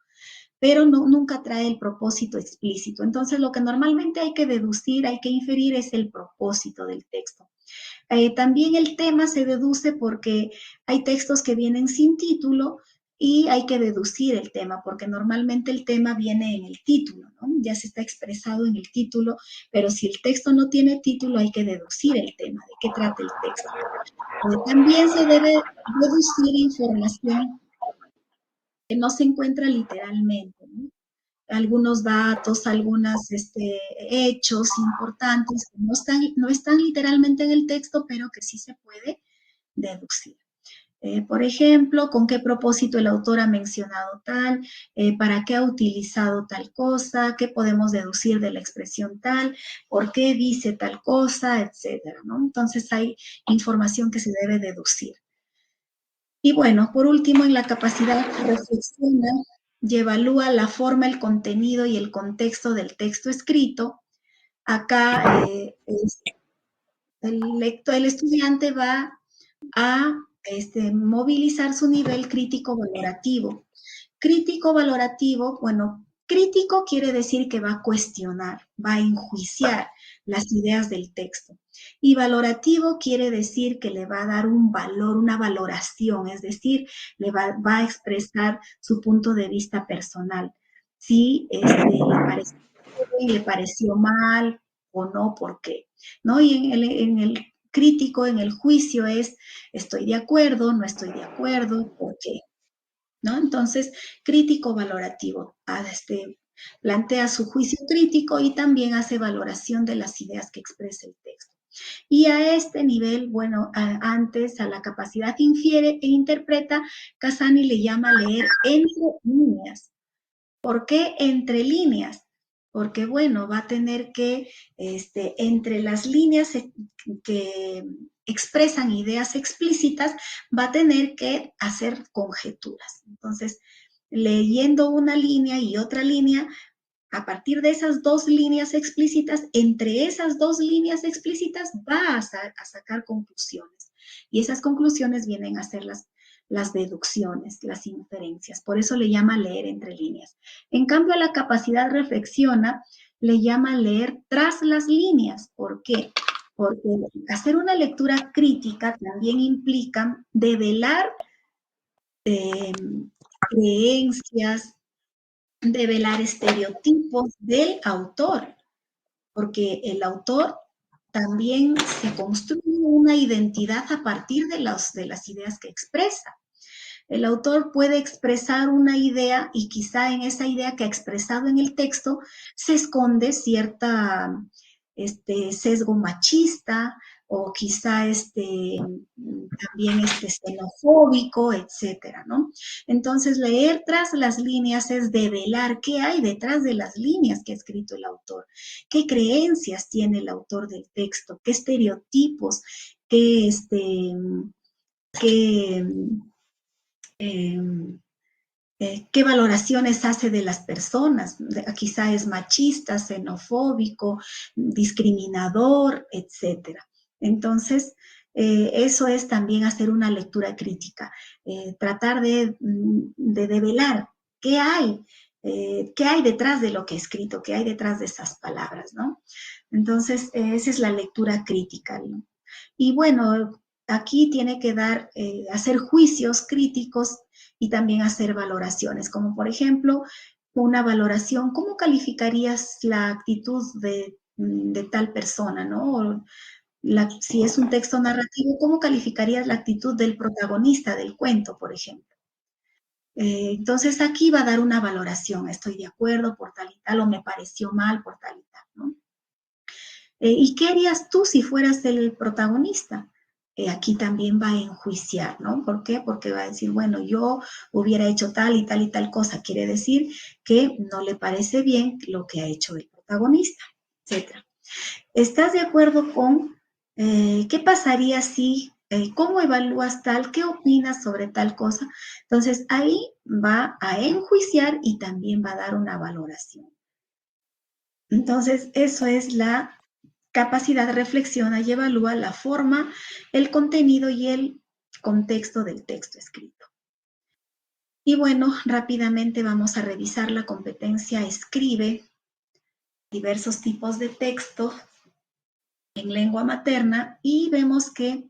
S1: pero nunca trae el propósito explícito. Entonces, lo que normalmente hay que deducir, hay que inferir es el propósito del texto. También el tema se deduce porque hay textos que vienen sin título y hay que deducir el tema, porque normalmente el tema viene en el título, ¿no? Ya se está expresado en el título, pero si el texto no tiene título, hay que deducir el tema, de qué trata el texto. También se debe deducir información que no se encuentra literalmente, ¿no? Algunos datos, algunos hechos importantes que no están literalmente en el texto, pero que sí se puede deducir. Por ejemplo, con qué propósito el autor ha mencionado tal, para qué ha utilizado tal cosa, qué podemos deducir de la expresión tal, por qué dice tal cosa, etcétera, ¿no? Entonces hay información que se debe deducir. Y bueno, por último, en la capacidad reflexiona y evalúa la forma, el contenido y el contexto del texto escrito. Acá el estudiante va a movilizar su nivel crítico valorativo. Crítico valorativo, bueno, crítico quiere decir que va a cuestionar, va a enjuiciar las ideas del texto. Y valorativo quiere decir que le va a dar un valor, una valoración, es decir, va a expresar su punto de vista personal. Si le pareció bien, le pareció mal o no, ¿por qué? ¿No? Y en el crítico, en el juicio es, estoy de acuerdo, no estoy de acuerdo, ¿por qué? ¿No? Entonces, crítico valorativo, plantea su juicio crítico y también hace valoración de las ideas que expresa el texto. Y a este nivel, bueno, antes a la capacidad infiere e interpreta, Casani le llama leer entre líneas. ¿Por qué entre líneas? Porque, bueno, va a tener que, entre las líneas que expresan ideas explícitas, va a tener que hacer conjeturas. Entonces, leyendo una línea y otra línea, a partir de esas dos líneas explícitas, entre esas dos líneas explícitas va a sacar conclusiones. Y esas conclusiones vienen a ser las deducciones, las inferencias. Por eso le llama leer entre líneas. En cambio, la capacidad reflexiona le llama leer tras las líneas. ¿Por qué? Porque hacer una lectura crítica también implica develar creencias, develar estereotipos del autor, porque el autor también se construye una identidad a partir de las ideas que expresa. El autor puede expresar una idea y quizá en esa idea que ha expresado en el texto se esconde cierta sesgo machista o quizá también xenofóbico, etcétera, ¿no? Entonces, leer tras las líneas es develar qué hay detrás de las líneas que ha escrito el autor, qué creencias tiene el autor del texto, qué estereotipos, qué, qué qué valoraciones hace de las personas. Quizá es machista, xenofóbico, discriminador, etcétera. Entonces, eso es también hacer una lectura crítica, tratar de develar qué hay detrás de lo que he escrito, qué hay detrás de esas palabras, ¿no? Entonces, esa es la lectura crítica, ¿no? Y bueno, aquí tiene que hacer juicios críticos y también hacer valoraciones, como por ejemplo, una valoración, ¿cómo calificarías la actitud de tal persona, ¿no? Si es un texto narrativo, ¿cómo calificarías la actitud del protagonista del cuento, por ejemplo? Entonces aquí va a dar una valoración, estoy de acuerdo por tal y tal, o me pareció mal por tal y tal, ¿no? ¿Y qué harías tú si fueras el protagonista? Aquí también va a enjuiciar, ¿no? ¿Por qué? Porque va a decir, bueno, yo hubiera hecho tal y tal y tal cosa. Quiere decir que no le parece bien lo que ha hecho el protagonista, etc. ¿Estás de acuerdo con qué pasaría si, cómo evalúas tal, qué opinas sobre tal cosa? Entonces ahí va a enjuiciar y también va a dar una valoración. Entonces, eso es la capacidad, reflexiona y evalúa la forma, el contenido y el contexto del texto escrito. Y bueno, rápidamente vamos a revisar la competencia escribe, diversos tipos de texto en lengua materna, y vemos que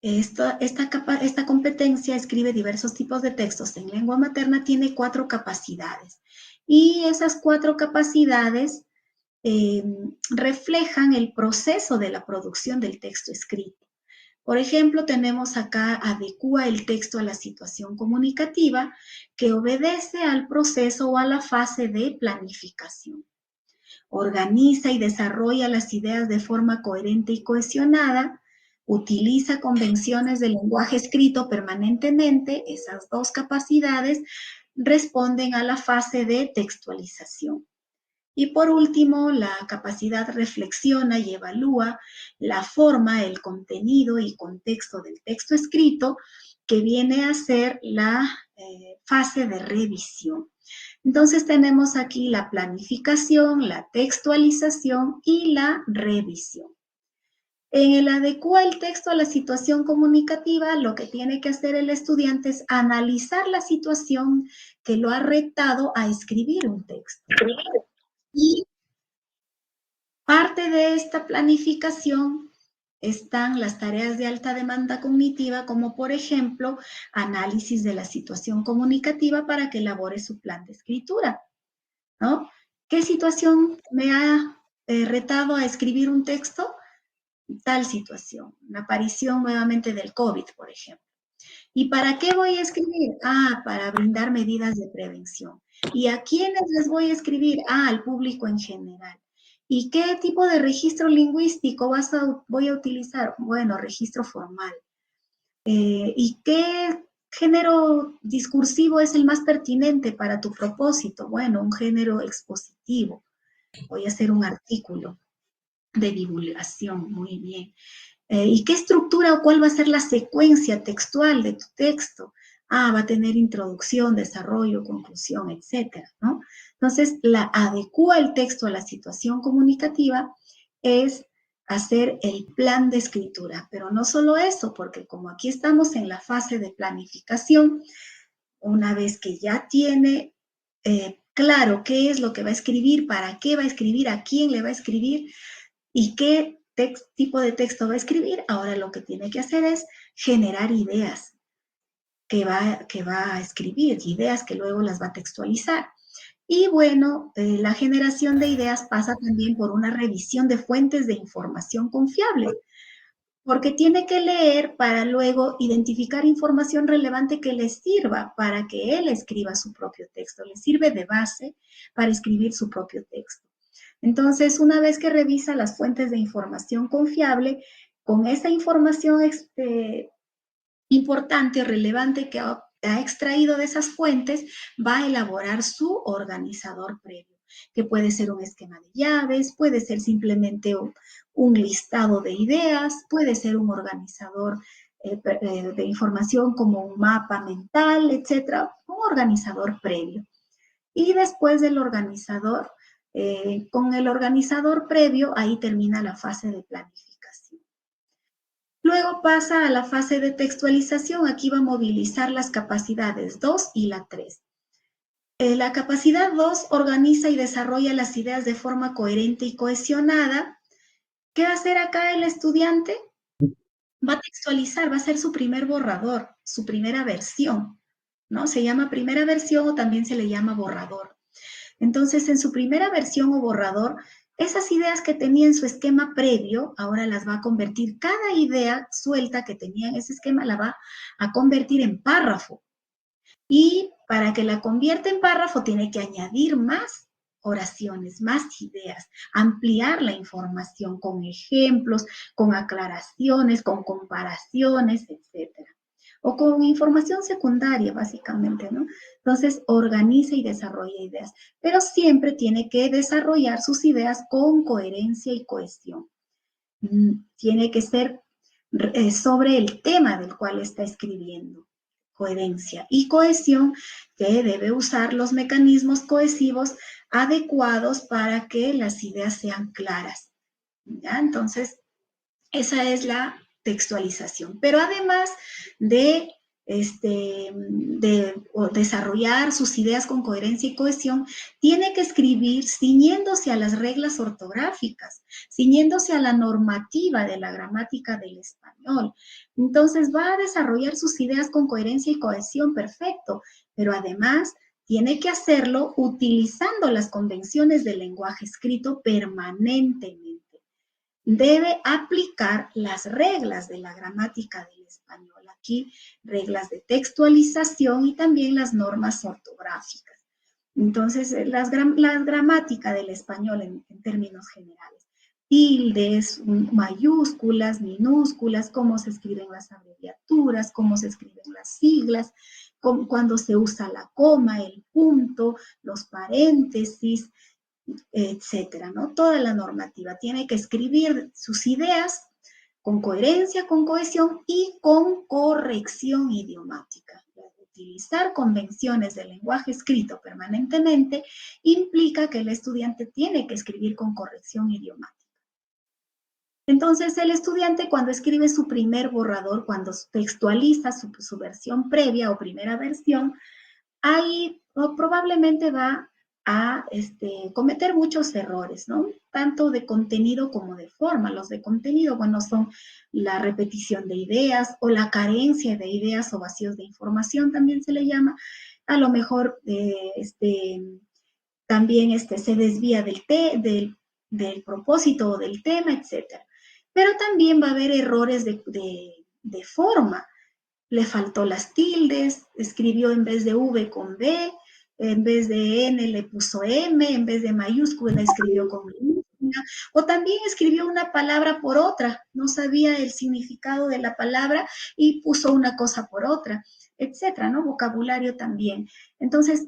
S1: esta competencia escribe diversos tipos de textos en lengua materna, tiene 4 capacidades. Y esas 4 capacidades reflejan el proceso de la producción del texto escrito. Por ejemplo, tenemos acá adecúa el texto a la situación comunicativa, que obedece al proceso o a la fase de planificación. Organiza y desarrolla las ideas de forma coherente y cohesionada, utiliza convenciones del lenguaje escrito permanentemente. Esas 2 capacidades responden a la fase de textualización. Y por último, la capacidad reflexiona y evalúa la forma, el contenido y contexto del texto escrito, que viene a ser la fase de revisión. Entonces tenemos aquí la planificación, la textualización y la revisión. En el adecua el texto a la situación comunicativa, lo que tiene que hacer el estudiante es analizar la situación que lo ha retado a escribir un texto. Y parte de esta planificación están las tareas de alta demanda cognitiva, como por ejemplo, análisis de la situación comunicativa para que elabore su plan de escritura, ¿no? ¿Qué situación me ha retado a escribir un texto? Tal situación, la aparición nuevamente del COVID, por ejemplo. ¿Y para qué voy a escribir? Para brindar medidas de prevención. ¿Y a quiénes les voy a escribir? Al público en general. ¿Y qué tipo de registro lingüístico voy a utilizar? Bueno, registro formal. ¿Y qué género discursivo es el más pertinente para tu propósito? Bueno, un género expositivo. Voy a hacer un artículo de divulgación, muy bien. ¿Y qué estructura o cuál va a ser la secuencia textual de tu texto? Va a tener introducción, desarrollo, conclusión, etcétera, ¿no? Entonces, la adecua el texto a la situación comunicativa es hacer el plan de escritura, pero no solo eso, porque como aquí estamos en la fase de planificación, una vez que ya tiene claro qué es lo que va a escribir, para qué va a escribir, a quién le va a escribir y qué tipo de texto va a escribir, ahora lo que tiene que hacer es generar ideas que va a escribir, ideas que luego las va a textualizar. Y bueno, la generación de ideas pasa también por una revisión de fuentes de información confiable, porque tiene que leer para luego identificar información relevante que le sirva para que él escriba su propio texto, le sirve de base para escribir su propio texto. Entonces, una vez que revisa las fuentes de información confiable, con esa información importante o relevante que ha extraído de esas fuentes, va a elaborar su organizador previo, que puede ser un esquema de llaves, puede ser simplemente un listado de ideas, puede ser un organizador de información como un mapa mental, etcétera, un organizador previo. Y después del organizador, con el organizador previo, ahí termina la fase de planificación. Luego pasa a la fase de textualización. Aquí va a movilizar las capacidades 2 y la 3. La capacidad 2 organiza y desarrolla las ideas de forma coherente y cohesionada. ¿Qué va a hacer acá el estudiante? Va a textualizar, va a ser su primer borrador, su primera versión, ¿no? Se llama primera versión o también se le llama borrador. Entonces, en su primera versión o borrador, esas ideas que tenía en su esquema previo, ahora las va a convertir, cada idea suelta que tenía en ese esquema la va a convertir en párrafo. Y para que la convierta en párrafo tiene que añadir más oraciones, más ideas, ampliar la información con ejemplos, con aclaraciones, con comparaciones, etcétera. O con información secundaria, básicamente, ¿no? Entonces, organiza y desarrolla ideas, pero siempre tiene que desarrollar sus ideas con coherencia y cohesión. Tiene que ser sobre el tema del cual está escribiendo. Coherencia y cohesión, que debe usar los mecanismos cohesivos adecuados para que las ideas sean claras. ¿Ya? Entonces, esa es la textualización. Pero además de, desarrollar sus ideas con coherencia y cohesión, tiene que escribir ciñéndose a las reglas ortográficas, ciñéndose a la normativa de la gramática del español. Entonces va a desarrollar sus ideas con coherencia y cohesión, perfecto, pero además tiene que hacerlo utilizando las convenciones del lenguaje escrito permanentemente. Debe aplicar las reglas de la gramática del español. Aquí, reglas de textualización y también las normas ortográficas. Entonces, la gramática del español en términos generales. Tildes, mayúsculas, minúsculas, cómo se escriben las abreviaturas, cómo se escriben las siglas, cuando se usa la coma, el punto, los paréntesis, etcétera, ¿no? Toda la normativa tiene que escribir sus ideas con coherencia, con cohesión y con corrección idiomática. Utilizar convenciones del lenguaje escrito permanentemente implica que el estudiante tiene que escribir con corrección idiomática. Entonces, el estudiante cuando escribe su primer borrador, cuando textualiza su versión previa o primera versión, ahí probablemente va a cometer muchos errores, ¿no? Tanto de contenido como de forma. Los de contenido, bueno, son la repetición de ideas o la carencia de ideas o vacíos de información, también se le llama. A lo mejor también se desvía del propósito o del tema, etcétera. Pero también va a haber errores de forma. Le faltó las tildes, escribió en vez de V con B, en vez de N le puso M, en vez de mayúscula escribió con minúscula, o también escribió una palabra por otra, no sabía el significado de la palabra y puso una cosa por otra, etcétera, ¿no? Vocabulario también. Entonces,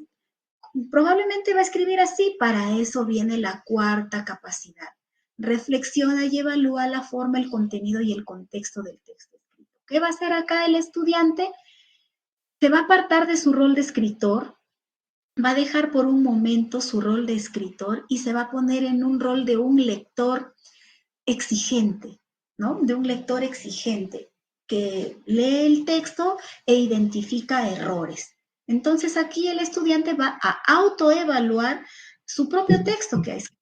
S1: probablemente va a escribir así, para eso viene la cuarta capacidad. Reflexiona y evalúa la forma, el contenido y el contexto del texto. ¿Qué va a hacer acá el estudiante? Se va a apartar de su rol de escritor, va a dejar por un momento su rol de escritor y se va a poner en un rol de un lector exigente, ¿no? De un lector exigente que lee el texto e identifica errores. Entonces aquí el estudiante va a autoevaluar su propio texto que ha escrito.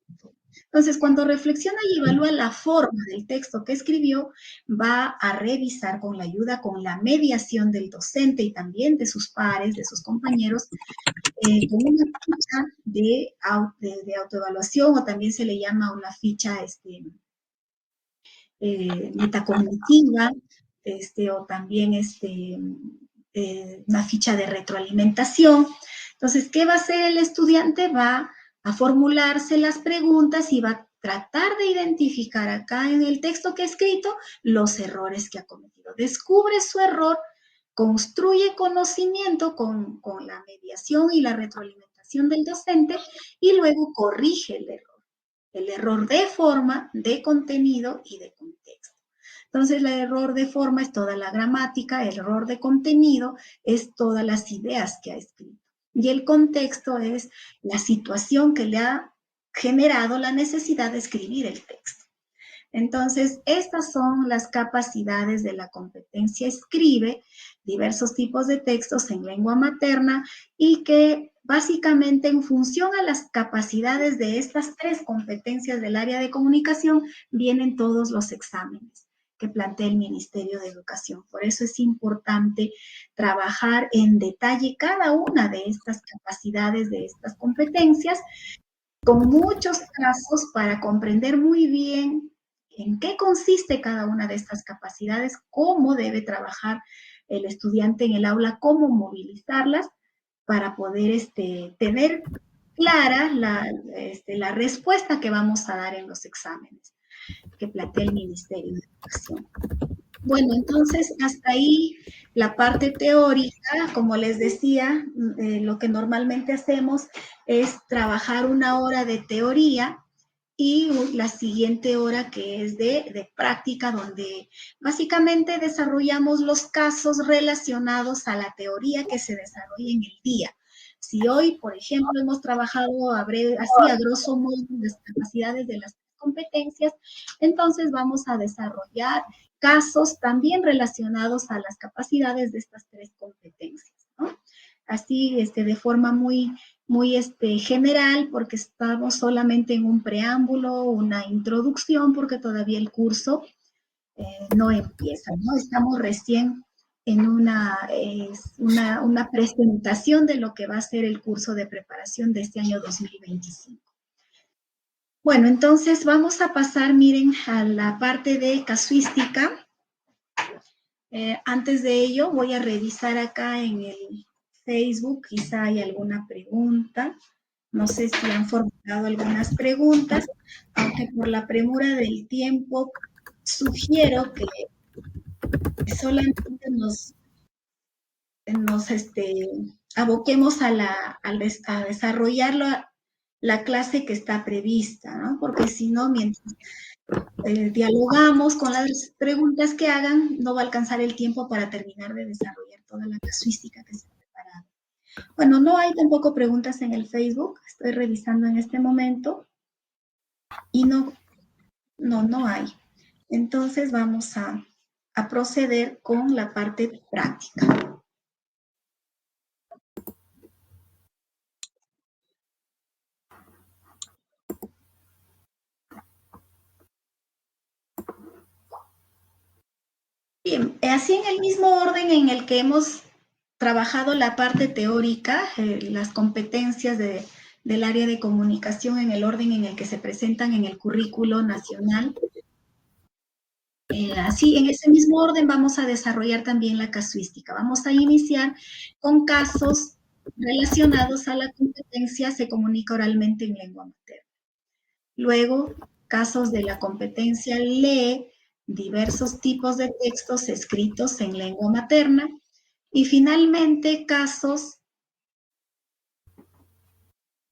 S1: Entonces, cuando reflexiona y evalúa la forma del texto que escribió, va a revisar con la ayuda, con la mediación del docente y también de sus pares, de sus compañeros, con una ficha de autoevaluación, o también se le llama una ficha metacognitiva, o también una ficha de retroalimentación. Entonces, ¿qué va a hacer el estudiante? Va a formularse las preguntas y va a tratar de identificar acá en el texto que ha escrito los errores que ha cometido. Descubre su error, construye conocimiento con la mediación y la retroalimentación del docente y luego corrige el error. El error de forma, de contenido y de contexto. Entonces, el error de forma es toda la gramática, el error de contenido es todas las ideas que ha escrito. Y el contexto es la situación que le ha generado la necesidad de escribir el texto. Entonces, estas son las capacidades de la competencia escribe, diversos tipos de textos en lengua materna y que básicamente en función a las capacidades de estas tres competencias del área de comunicación vienen todos los exámenes que plantea el Ministerio de Educación. Por eso es importante trabajar en detalle cada una de estas capacidades, de estas competencias, con muchos casos para comprender muy bien en qué consiste cada una de estas capacidades, cómo debe trabajar el estudiante en el aula, cómo movilizarlas para poder tener clara la respuesta que vamos a dar en los exámenes que plantea el Ministerio de Educación. Bueno, entonces hasta ahí la parte teórica. Como les decía, lo que normalmente hacemos es trabajar una hora de teoría y la siguiente hora que es de práctica, donde básicamente desarrollamos los casos relacionados a la teoría que se desarrolla en el día. Si hoy, por ejemplo, hemos trabajado así a grosso modo las capacidades de las competencias, entonces vamos a desarrollar casos también relacionados a las capacidades de estas tres competencias, ¿no? Así, de forma muy general, porque estamos solamente en un preámbulo, una introducción, porque todavía el curso no empieza, ¿no? Estamos recién en una presentación de lo que va a ser el curso de preparación de este año 2025. Bueno, entonces vamos a pasar, miren, a la parte de casuística. Antes de ello, voy a revisar acá en el Facebook, quizá hay alguna pregunta. No sé si han formulado algunas preguntas, aunque por la premura del tiempo sugiero que solamente nos aboquemos a desarrollar la clase que está prevista, ¿no? Porque si no, mientras dialogamos con las preguntas que hagan, no va a alcanzar el tiempo para terminar de desarrollar toda la casuística que se ha preparado. Bueno, no hay tampoco preguntas en el Facebook, estoy revisando en este momento, y no hay. Entonces vamos a proceder con la parte práctica. Bien, así en el mismo orden en el que hemos trabajado la parte teórica, las competencias del área de comunicación en el orden en el que se presentan en el currículo nacional. Así, en ese mismo orden vamos a desarrollar también la casuística. Vamos a iniciar con casos relacionados a la competencia se comunica oralmente en lengua materna. Luego, casos de la competencia lee diversos tipos de textos escritos en lengua materna. Y finalmente, casos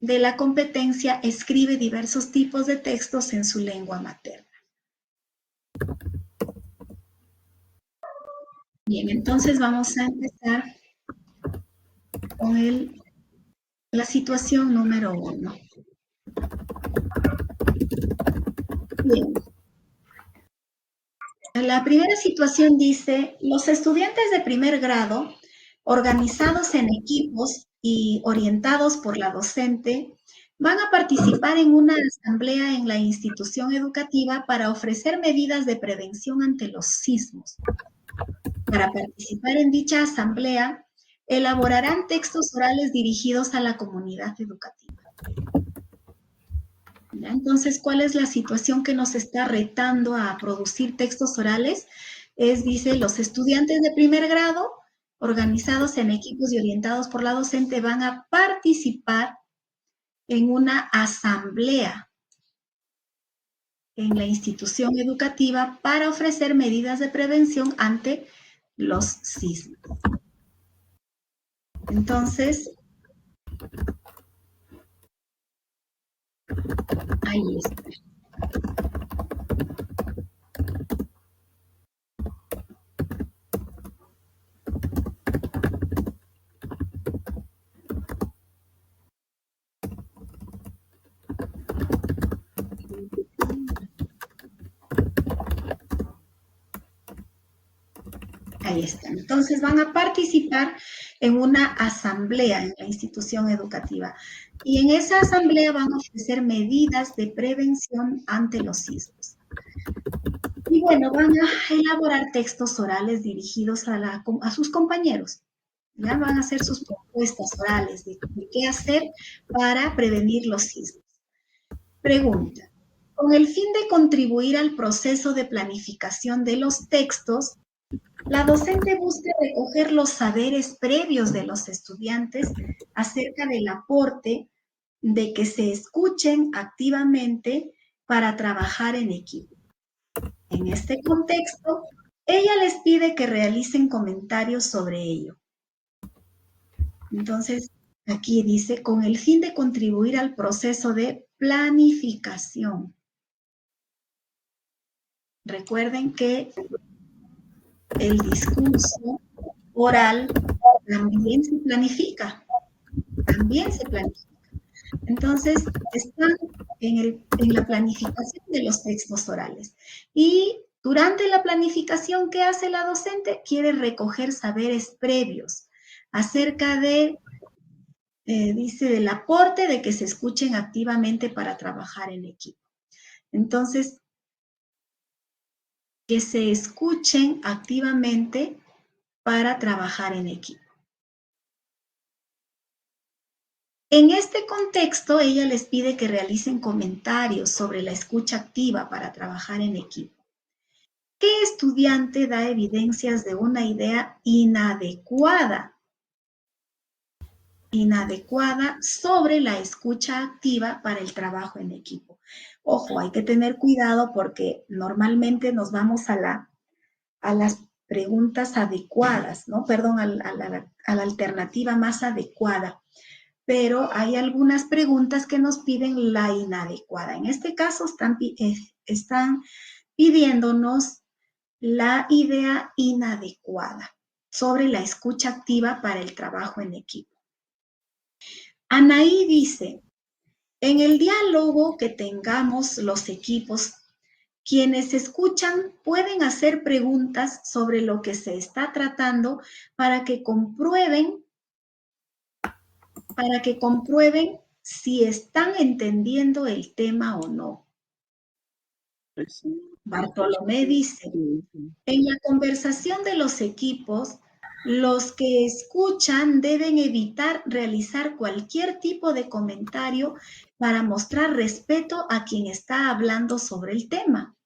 S1: de la competencia escribe diversos tipos de textos en su lengua materna. Bien, entonces vamos a empezar con la situación número 1. Bien. La primera situación dice, los estudiantes de primer grado, organizados en equipos y orientados por la docente, van a participar en una asamblea en la institución educativa para ofrecer medidas de prevención ante los sismos. Para participar en dicha asamblea, elaborarán textos orales dirigidos a la comunidad educativa. ¿Ya? Entonces, ¿cuál es la situación que nos está retando a producir textos orales? Dice, los estudiantes de primer grado, organizados en equipos y orientados por la docente, van a participar en una asamblea en la institución educativa para ofrecer medidas de prevención ante los sismos. Entonces, ahí está. Ahí está. Entonces van a participar en una asamblea en la institución educativa. Y en esa asamblea van a ofrecer medidas de prevención ante los sismos. Y bueno, van a elaborar textos orales dirigidos a sus compañeros. Ya van a hacer sus propuestas orales de qué hacer para prevenir los sismos. Pregunta. Con el fin de contribuir al proceso de planificación de los textos, la docente busca recoger los saberes previos de los estudiantes acerca del aporte de que se escuchen activamente para trabajar en equipo. En este contexto, ella les pide que realicen comentarios sobre ello. Entonces, aquí dice, con el fin de contribuir al proceso de planificación. Recuerden que el discurso oral también se planifica. también se planifica. Entonces, están en la planificación de los textos orales. Y durante la planificación, ¿qué hace la docente? Quiere recoger saberes previos acerca de, dice, del aporte de que se escuchen activamente para trabajar en equipo. Entonces, que se escuchen activamente para trabajar en equipo. En este contexto, ella les pide que realicen comentarios sobre la escucha activa para trabajar en equipo. ¿Qué estudiante da evidencias de una idea inadecuada sobre la escucha activa para el trabajo en equipo? Ojo, hay que tener cuidado porque normalmente nos vamos a las preguntas adecuadas, ¿no? Perdón, a la alternativa más adecuada. Pero hay algunas preguntas que nos piden la inadecuada. En este caso están pidiéndonos la idea inadecuada sobre la escucha activa para el trabajo en equipo. Anaí dice, en el diálogo que tengamos los equipos, quienes escuchan pueden hacer preguntas sobre lo que se está tratando para que comprueben si están entendiendo el tema o no. Bartolomé dice, en la conversación de los equipos, los que escuchan deben evitar realizar cualquier tipo de comentario para mostrar respeto a quien está hablando sobre el tema.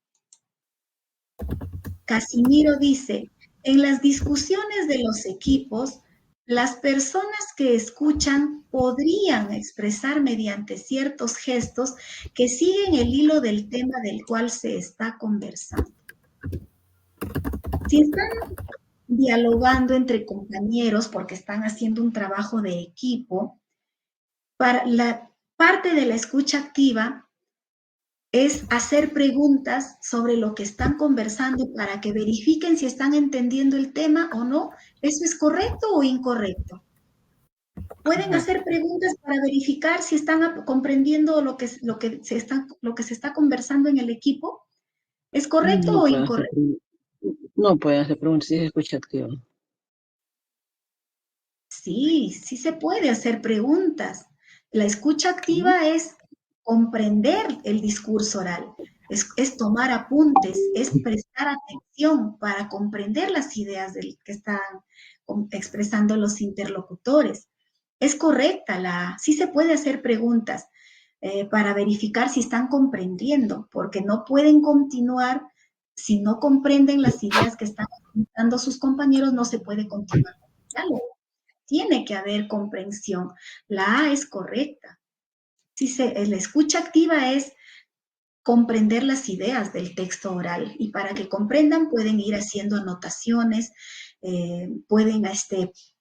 S1: Casimiro dice, en las discusiones de los equipos, las personas que escuchan podrían expresar mediante ciertos gestos que siguen el hilo del tema del cual se está conversando. Si están dialogando entre compañeros porque están haciendo un trabajo de equipo, para la parte de la escucha activa es hacer preguntas sobre lo que están conversando para que verifiquen si están entendiendo el tema o no. ¿Eso es correcto o incorrecto? Pueden hacer preguntas para verificar si están comprendiendo lo que se está conversando en el equipo. ¿Es correcto o incorrecto?
S6: No puede hacer preguntas si se escucha activa.
S1: Sí, sí se puede hacer preguntas. La escucha activa es comprender el discurso oral, es tomar apuntes, es prestar atención para comprender las ideas que están expresando los interlocutores. Es correcta, sí se puede hacer preguntas para verificar si están comprendiendo, porque no pueden continuar si no comprenden las ideas que están presentando sus compañeros, no se puede continuar con el diálogo. Tiene que haber comprensión. La A es correcta. La escucha activa es comprender las ideas del texto oral y para que comprendan pueden ir haciendo anotaciones, pueden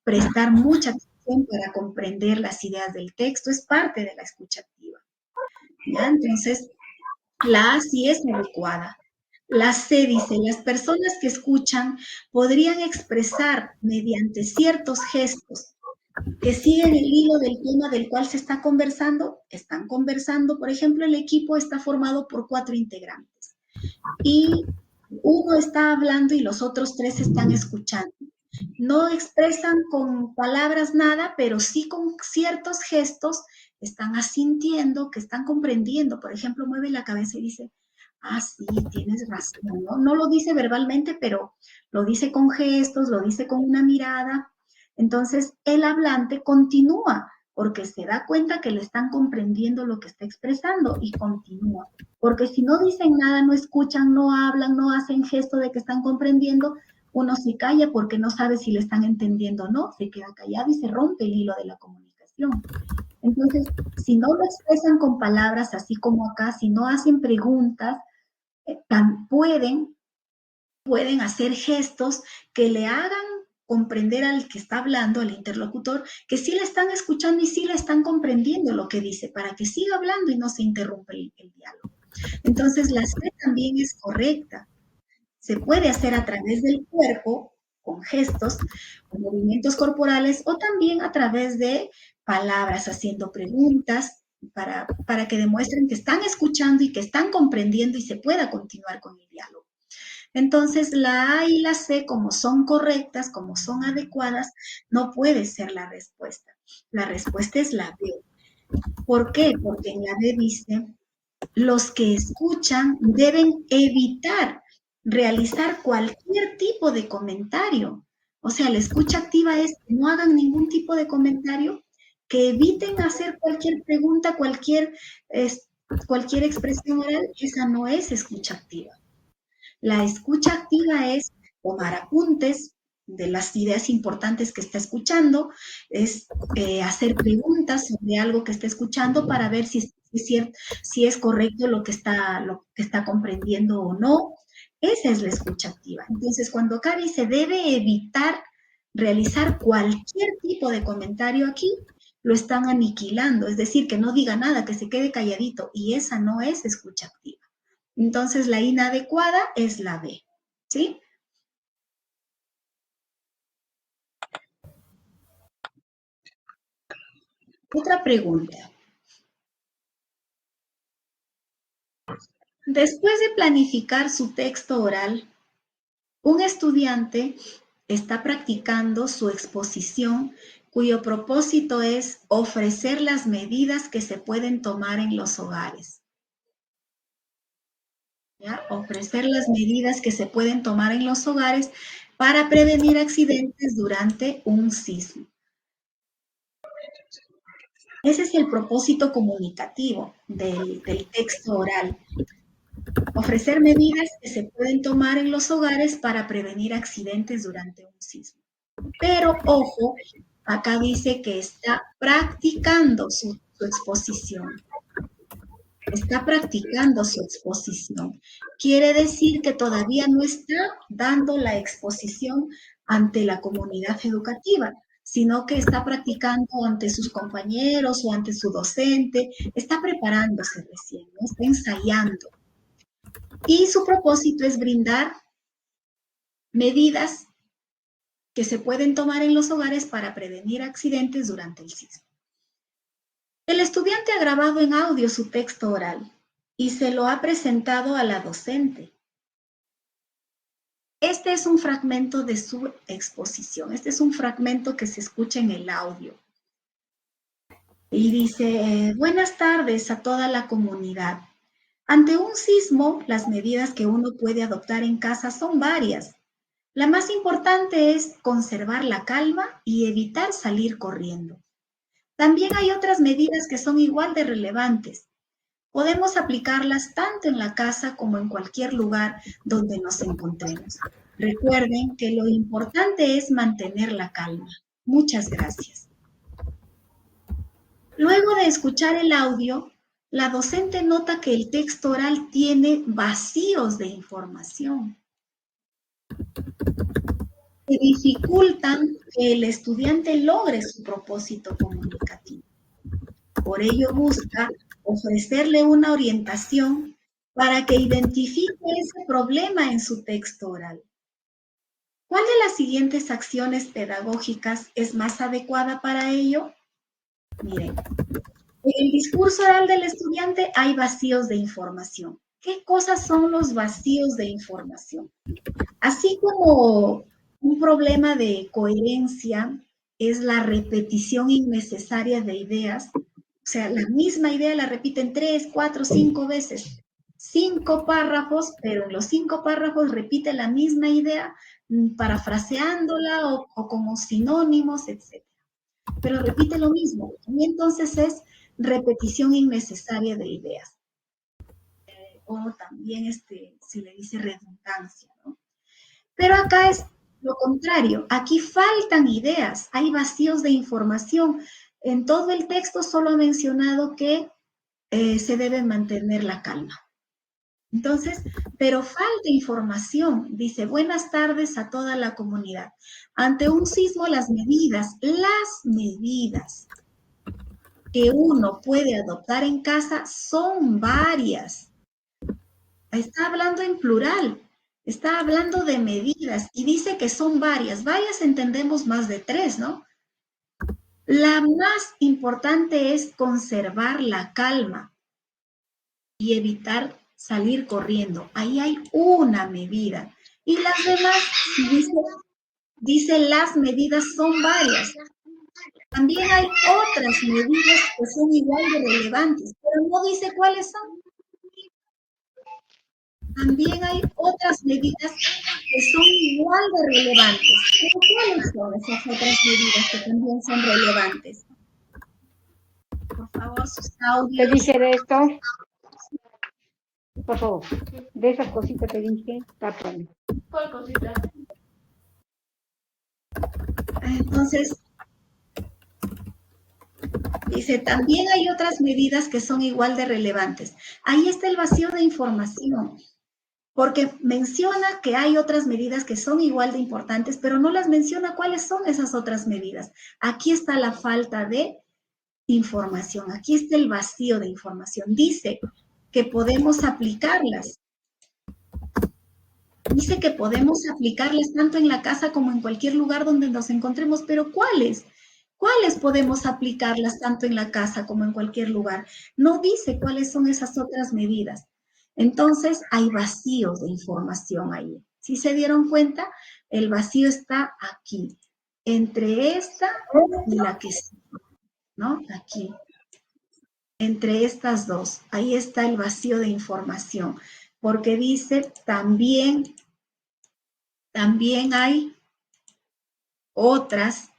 S1: prestar mucha atención para comprender las ideas del texto, es parte de la escucha activa. ¿Ya? Entonces, la A sí es adecuada. La C dice, las personas que escuchan podrían expresar mediante ciertos gestos que siguen el hilo del tema del cual se está conversando, están conversando, por ejemplo, el equipo está formado por 4 integrantes y uno está hablando y los otros 3 están escuchando. No expresan con palabras nada, pero sí con ciertos gestos están asintiendo, que están comprendiendo. Por ejemplo, mueve la cabeza y dice, ah, sí, tienes razón, ¿no? No lo dice verbalmente, pero lo dice con gestos, lo dice con una mirada. Entonces, el hablante continúa porque se da cuenta que le están comprendiendo lo que está expresando y continúa. Porque si no dicen nada, no escuchan, no hablan, no hacen gesto de que están comprendiendo, uno se calla porque no sabe si le están entendiendo o no, se queda callado y se rompe el hilo de la comunicación. Entonces, si no lo expresan con palabras, así como acá, si no hacen preguntas, pueden hacer gestos que le hagan comprender al que está hablando, al interlocutor, que sí le están escuchando y sí le están comprendiendo lo que dice, para que siga hablando y no se interrumpa el diálogo. Entonces, la C también es correcta. Se puede hacer a través del cuerpo, con gestos, con movimientos corporales, o también a través de palabras haciendo preguntas para que demuestren que están escuchando y que están comprendiendo y se pueda continuar con el diálogo. Entonces, la A y la C, como son correctas, como son adecuadas, no puede ser la respuesta. La respuesta es la B. ¿Por qué? Porque en la B dice, los que escuchan deben evitar realizar cualquier tipo de comentario. O sea, la escucha activa es que no hagan ningún tipo de comentario, que eviten hacer cualquier pregunta, cualquier expresión oral. Esa no es escucha activa. La escucha activa es tomar apuntes de las ideas importantes que está escuchando, es hacer preguntas sobre algo que está escuchando para ver si es correcto lo que está comprendiendo o no. Esa es la escucha activa. Entonces, cuando acá dice debe evitar realizar cualquier tipo de comentario aquí, lo están aniquilando, es decir, que no diga nada, que se quede calladito, y esa no es escucha activa. Entonces, la inadecuada es la B, ¿sí? Otra pregunta. Después de planificar su texto oral, un estudiante está practicando su exposición, cuyo propósito es ofrecer las medidas que se pueden tomar en los hogares. ¿Ya? Ofrecer las medidas que se pueden tomar en los hogares para prevenir accidentes durante un sismo. Ese es el propósito comunicativo del texto oral. Ofrecer medidas que se pueden tomar en los hogares para prevenir accidentes durante un sismo. Pero, ojo, acá dice que está practicando su exposición. Está practicando su exposición. Quiere decir que todavía no está dando la exposición ante la comunidad educativa, sino que está practicando ante sus compañeros o ante su docente, está preparándose recién, ¿no? Está ensayando. Y su propósito es brindar medidas que se pueden tomar en los hogares para prevenir accidentes durante el sismo. El estudiante ha grabado en audio su texto oral y se lo ha presentado a la docente. Este es un fragmento de su exposición. Este es un fragmento que se escucha en el audio. Y dice, buenas tardes a toda la comunidad. Ante un sismo, las medidas que uno puede adoptar en casa son varias. La más importante es conservar la calma y evitar salir corriendo. También hay otras medidas que son igual de relevantes. Podemos aplicarlas tanto en la casa como en cualquier lugar donde nos encontremos. Recuerden que lo importante es mantener la calma. Muchas gracias. Luego de escuchar el audio, la docente nota que el texto oral tiene vacíos de información que dificultan que el estudiante logre su propósito comunicativo. Por ello busca ofrecerle una orientación para que identifique ese problema en su texto oral. ¿Cuál de las siguientes acciones pedagógicas es más adecuada para ello? Miren, en el discurso oral del estudiante hay vacíos de información. ¿Qué cosas son los vacíos de información? Así como un problema de coherencia es la repetición innecesaria de ideas, o sea, la misma idea la repiten 3, 4, 5 veces. 5 párrafos, pero en los 5 párrafos repite la misma idea, parafraseándola o como sinónimos, etc. Pero repite lo mismo. Y entonces es repetición innecesaria de ideas. O también se le dice redundancia, ¿no? Pero acá es lo contrario. Aquí faltan ideas, hay vacíos de información. En todo el texto solo ha mencionado que se debe mantener la calma. Entonces, pero falta información. Dice, buenas tardes a toda la comunidad. Ante un sismo, las medidas que uno puede adoptar en casa son varias. Está hablando en plural, está hablando de medidas y dice que son varias. Varias entendemos más de 3, ¿no? La más importante es conservar la calma y evitar salir corriendo. Ahí hay una medida. Y las demás, si dice las medidas son varias. También hay otras medidas que son igual de relevantes, pero no dice cuáles son. También hay otras medidas que son igual de relevantes. ¿Pero cuáles son esas otras medidas que también son relevantes? Por favor, sus
S7: ¿Qué
S1: audios.
S7: dice de esto? Por favor, de esas cositas que dije, tápame.
S5: ¿Cuál cosita?
S1: Entonces, dice, también hay otras medidas que son igual de relevantes. Ahí está el vacío de información, porque menciona que hay otras medidas que son igual de importantes, pero no las menciona cuáles son esas otras medidas. Aquí está la falta de información, aquí está el vacío de información. Dice que podemos aplicarlas. Dice que podemos aplicarlas tanto en la casa como en cualquier lugar donde nos encontremos, pero ¿cuáles? ¿Cuáles podemos aplicarlas tanto en la casa como en cualquier lugar? No dice cuáles son esas otras medidas. Entonces, hay vacíos de información ahí. Si se dieron cuenta, el vacío está aquí, entre esta y la que sigue, ¿no? Aquí, entre estas dos. Ahí está el vacío de información, porque dice también hay otras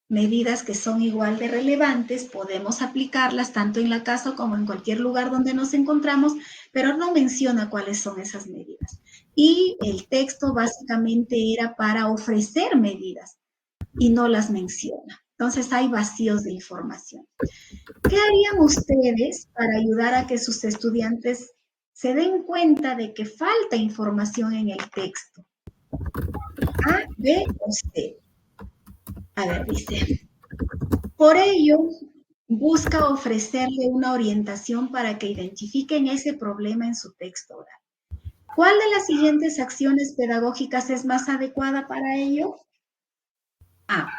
S1: medidas que son igual de relevantes, podemos aplicarlas tanto en la casa como en cualquier lugar donde nos encontramos, pero no menciona cuáles son esas medidas. Y el texto básicamente era para ofrecer medidas y no las menciona. Entonces hay vacíos de información. ¿Qué harían ustedes para ayudar a que sus estudiantes se den cuenta de que falta información en el texto? A, B o C. A ver, dice, por ello, busca ofrecerle una orientación para que identifiquen ese problema en su texto oral. ¿Cuál de las siguientes acciones pedagógicas es más adecuada para ello? A,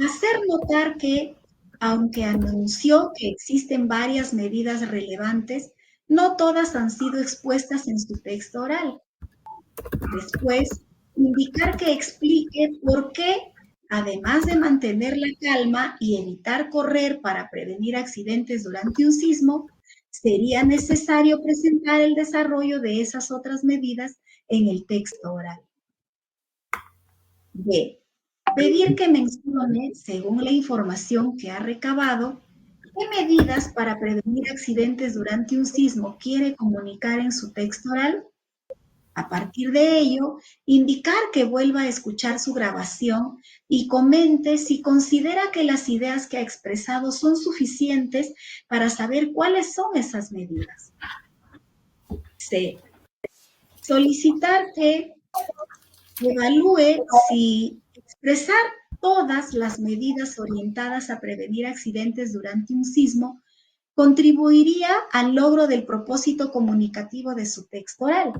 S1: hacer notar que, aunque anunció que existen varias medidas relevantes, no todas han sido expuestas en su texto oral. Después, indicar que explique por qué, además de mantener la calma y evitar correr para prevenir accidentes durante un sismo, sería necesario presentar el desarrollo de esas otras medidas en el texto oral. B. Pedir que mencione, según la información que ha recabado, qué medidas para prevenir accidentes durante un sismo quiere comunicar en su texto oral. A partir de ello, indicar que vuelva a escuchar su grabación y comente si considera que las ideas que ha expresado son suficientes para saber cuáles son esas medidas. C. Solicitar que evalúe si expresar todas las medidas orientadas a prevenir accidentes durante un sismo contribuiría al logro del propósito comunicativo de su texto oral.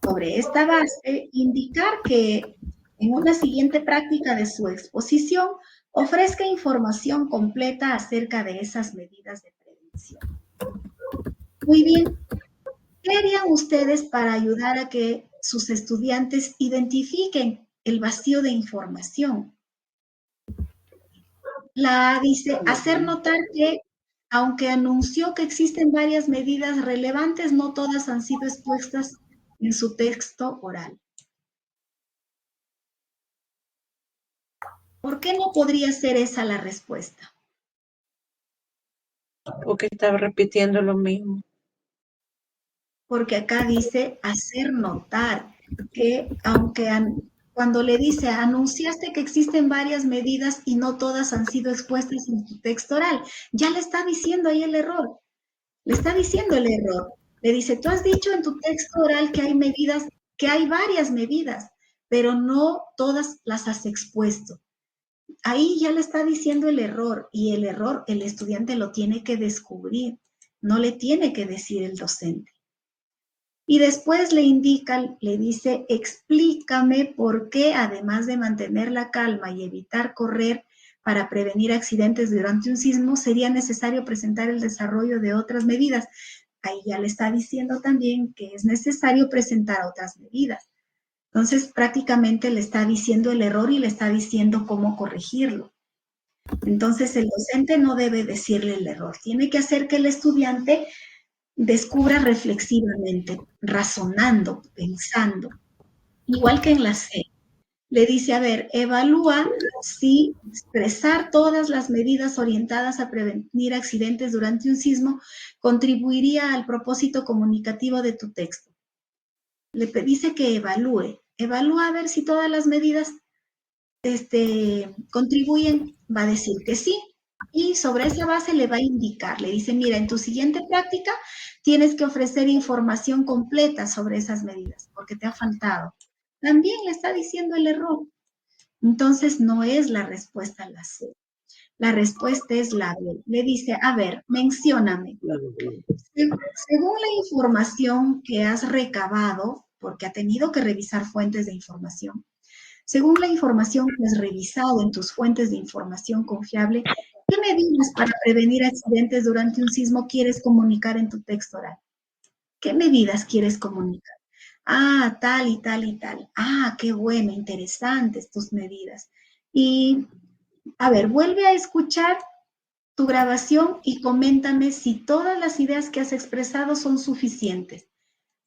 S1: Sobre esta base, indicar que en una siguiente práctica de su exposición ofrezca información completa acerca de esas medidas de prevención. Muy bien, ¿qué harían ustedes para ayudar a que sus estudiantes identifiquen el vacío de información? La dice, hacer notar que, aunque anunció que existen varias medidas relevantes, no todas han sido expuestas en su texto oral. ¿Por qué no podría ser esa la respuesta?
S6: Porque estaba repitiendo lo mismo.
S1: Porque acá dice hacer notar que cuando le dice anunciaste que existen varias medidas y no todas han sido expuestas en tu texto oral, ya le está diciendo ahí el error. Le está diciendo el error. Le dice, tú has dicho en tu texto oral que hay medidas, que hay varias medidas, pero no todas las has expuesto. Ahí ya le está diciendo el error y el error el estudiante lo tiene que descubrir, no le tiene que decir el docente. Y después le indica, le dice, explícame por qué, además de mantener la calma y evitar correr para prevenir accidentes durante un sismo, sería necesario presentar el desarrollo de otras medidas. Ahí ya le está diciendo también que es necesario presentar otras medidas. Entonces, prácticamente le está diciendo el error y le está diciendo cómo corregirlo. Entonces, el docente no debe decirle el error. Tiene que hacer que el estudiante descubra reflexivamente, razonando, pensando. Igual que en la C. Le dice, a ver, evalúa si expresar todas las medidas orientadas a prevenir accidentes durante un sismo contribuiría al propósito comunicativo de tu texto. Le dice que evalúa a ver si todas las medidas contribuyen, va a decir que sí, y sobre esa base le va a indicar, le dice, mira, en tu siguiente práctica tienes que ofrecer información completa sobre esas medidas, porque te ha faltado. También le está diciendo el error. Entonces no es la respuesta la C. La respuesta es la B. Le dice, a ver, mencióname. Según la información que has recabado, porque ha tenido que revisar fuentes de información, según la información que has revisado en tus fuentes de información confiable, ¿qué medidas para prevenir accidentes durante un sismo quieres comunicar en tu texto oral? ¿Qué medidas quieres comunicar? Ah, tal y tal y tal. Ah, qué bueno, interesantes tus medidas. Y, a ver, vuelve a escuchar tu grabación y coméntame si todas las ideas que has expresado son suficientes.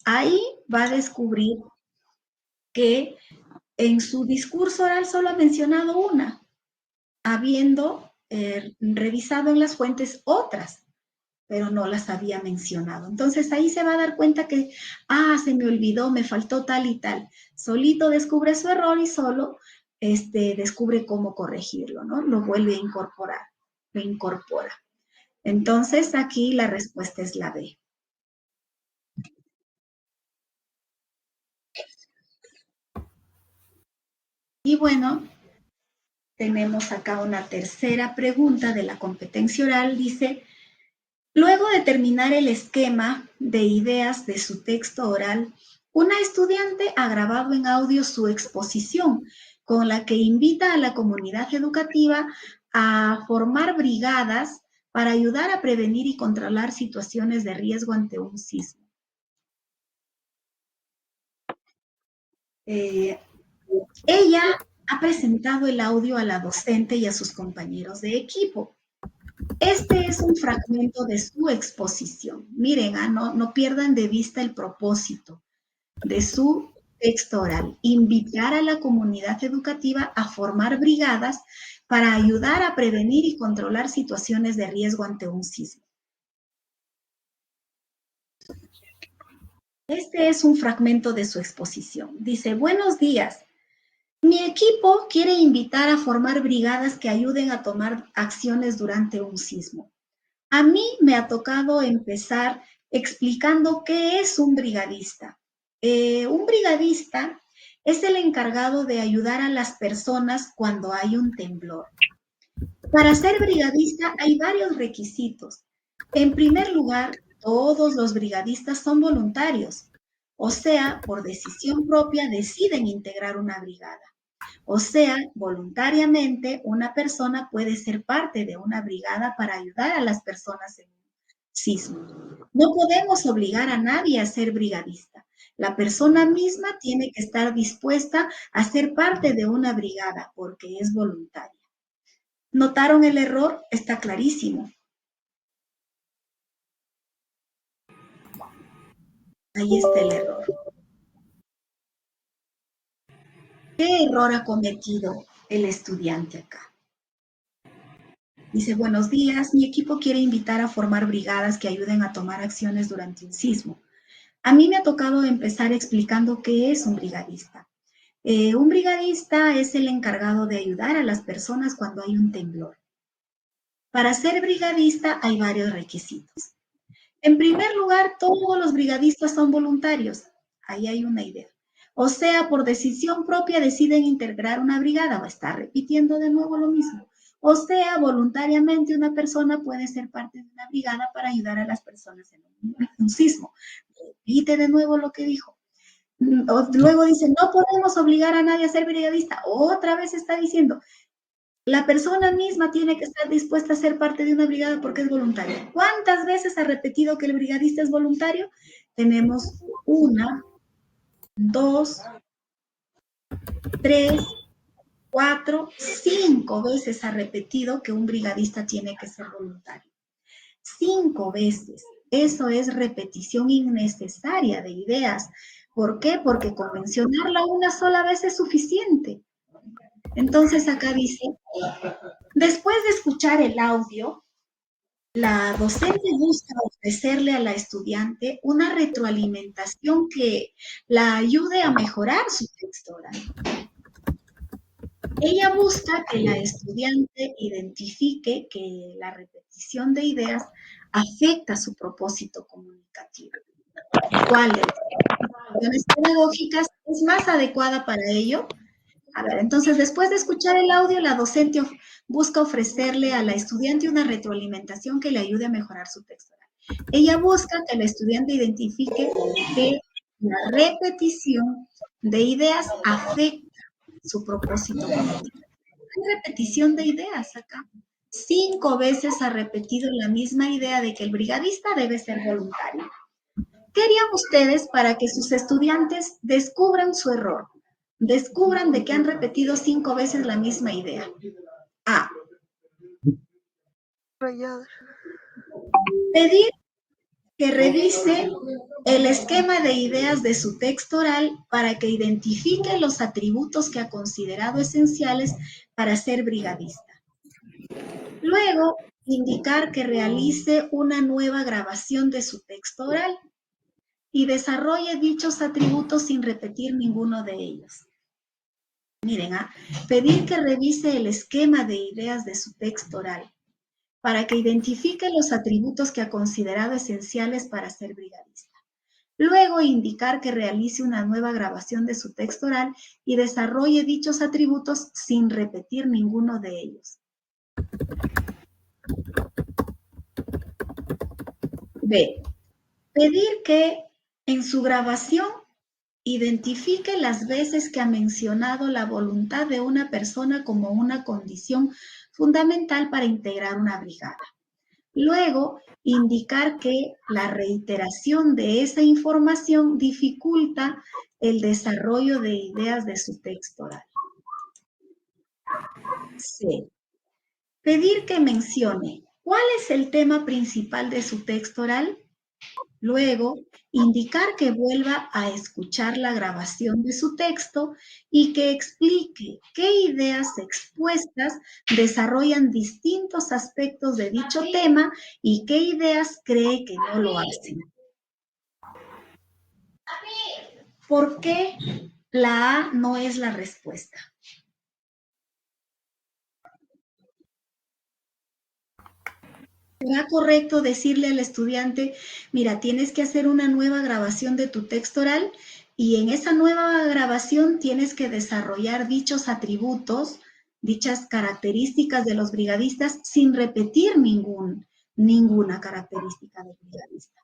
S1: Ahí va a descubrir que en su discurso oral solo ha mencionado una, habiendo revisado en las fuentes otras, pero no las había mencionado. Entonces ahí se va a dar cuenta que, se me olvidó, me faltó tal y tal. Solito descubre su error y solo descubre cómo corregirlo, ¿no? Lo vuelve a incorporar, lo incorpora. Entonces aquí la respuesta es la B. Y bueno, tenemos acá una tercera pregunta de la competencia oral. Dice, luego de terminar el esquema de ideas de su texto oral, una estudiante ha grabado en audio su exposición, con la que invita a la comunidad educativa a formar brigadas para ayudar a prevenir y controlar situaciones de riesgo ante un sismo. Ella ha presentado el audio a la docente y a sus compañeros de equipo. Este es un fragmento de su exposición. Miren, no pierdan de vista el propósito de su texto oral. Invitar a la comunidad educativa a formar brigadas para ayudar a prevenir y controlar situaciones de riesgo ante un sismo. Este es un fragmento de su exposición. Dice, buenos días. Mi equipo quiere invitar a formar brigadas que ayuden a tomar acciones durante un sismo. A mí me ha tocado empezar explicando qué es un brigadista. Un brigadista es el encargado de ayudar a las personas cuando hay un temblor. Para ser brigadista hay varios requisitos. En primer lugar, todos los brigadistas son voluntarios, o sea, por decisión propia deciden integrar una brigada. O sea, voluntariamente una persona puede ser parte de una brigada para ayudar a las personas en un sismo. No podemos obligar a nadie a ser brigadista. La persona misma tiene que estar dispuesta a ser parte de una brigada porque es voluntaria. ¿Notaron el error? Está clarísimo. Ahí está el error. ¿Qué error ha cometido el estudiante acá? Dice, buenos días, mi equipo quiere invitar a formar brigadas que ayuden a tomar acciones durante un sismo. A mí me ha tocado empezar explicando qué es un brigadista. Un brigadista es el encargado de ayudar a las personas cuando hay un temblor. Para ser brigadista hay varios requisitos. En primer lugar, todos los brigadistas son voluntarios. Ahí hay una idea. O sea, por decisión propia deciden integrar una brigada, o está repitiendo de nuevo lo mismo. O sea, voluntariamente una persona puede ser parte de una brigada para ayudar a las personas en un sismo. Repite de nuevo lo que dijo. Luego dice, no podemos obligar a nadie a ser brigadista. Otra vez está diciendo, La persona misma tiene que estar dispuesta a ser parte de una brigada porque es voluntaria. ¿Cuántas veces ha repetido que el brigadista es voluntario? Tenemos 1, 2, 3, 4, 5 veces ha repetido que un brigadista tiene que ser voluntario. 5 veces. Eso es repetición innecesaria de ideas. ¿Por qué? Porque con mencionarla una sola vez es suficiente. Entonces acá dice, después de escuchar el audio, la docente busca ofrecerle a la estudiante una retroalimentación que la ayude a mejorar su texto oral. Ella busca que la estudiante identifique que la repetición de ideas afecta su propósito comunicativo. ¿Cuáles acciones pedagógicas es más adecuada para ello? A ver, entonces, después de escuchar el audio, la docente busca ofrecerle a la estudiante una retroalimentación que le ayude a mejorar su texto oral. Ella busca que la estudiante identifique que la repetición de ideas afecta su propósito comunicativo. Hay repetición de ideas acá. 5 veces ha repetido la misma idea de que el brigadista debe ser voluntario. ¿Qué harían ustedes para que sus estudiantes descubran su error? Descubran de que han repetido 5 veces la misma idea. A. Pedir que revise el esquema de ideas de su texto oral para que identifique los atributos que ha considerado esenciales para ser brigadista. Luego, indicar que realice una nueva grabación de su texto oral y desarrolle dichos atributos sin repetir ninguno de ellos. Miren, pedir que revise el esquema de ideas de su texto oral para que identifique los atributos que ha considerado esenciales para ser brigadista. Luego, indicar que realice una nueva grabación de su texto oral y desarrolle dichos atributos sin repetir ninguno de ellos. B. Pedir que en su grabación identifique las veces que ha mencionado la voluntad de una persona como una condición fundamental para integrar una brigada. Luego, indicar que la reiteración de esa información dificulta el desarrollo de ideas de su texto oral. C. Pedir que mencione cuál es el tema principal de su texto oral. Luego, indicar que vuelva a escuchar la grabación de su texto y que explique qué ideas expuestas desarrollan distintos aspectos de dicho tema y qué ideas cree que no lo hacen. ¿Por qué la A no es la respuesta? ¿Será correcto decirle al estudiante, mira, tienes que hacer una nueva grabación de tu texto oral y en esa nueva grabación tienes que desarrollar dichos atributos, dichas características de los brigadistas sin repetir ninguna característica del brigadista?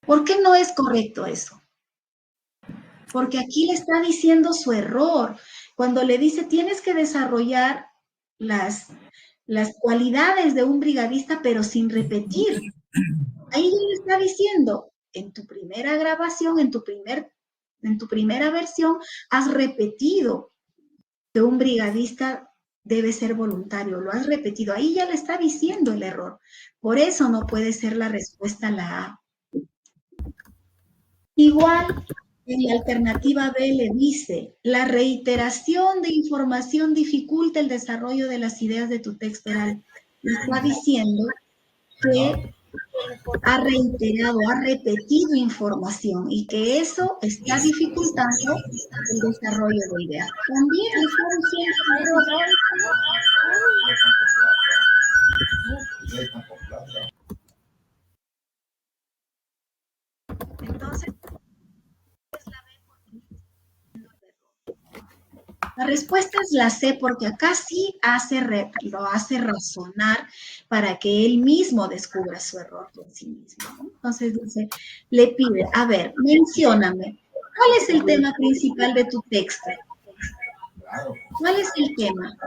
S1: ¿Por qué no es correcto eso? Porque aquí le está diciendo su error. Cuando le dice, tienes que desarrollar las cualidades de un brigadista, pero sin repetir. Ahí ya le está diciendo, en tu primera grabación, en tu primera versión, has repetido que un brigadista debe ser voluntario, lo has repetido. Ahí ya le está diciendo el error. Por eso no puede ser la respuesta la A. Igual, en la alternativa B le dice, la reiteración de información dificulta el desarrollo de las ideas de tu texto oral. Le está diciendo que ha reiterado, ha repetido información y que eso está dificultando el desarrollo de ideas. También le está diciendo. Entonces, la respuesta es la C, porque acá sí lo hace razonar para que él mismo descubra su error por sí mismo, ¿no? Entonces dice, le pide, a ver, mencióname, ¿cuál es el tema principal de tu texto? ¿Cuál es el tema?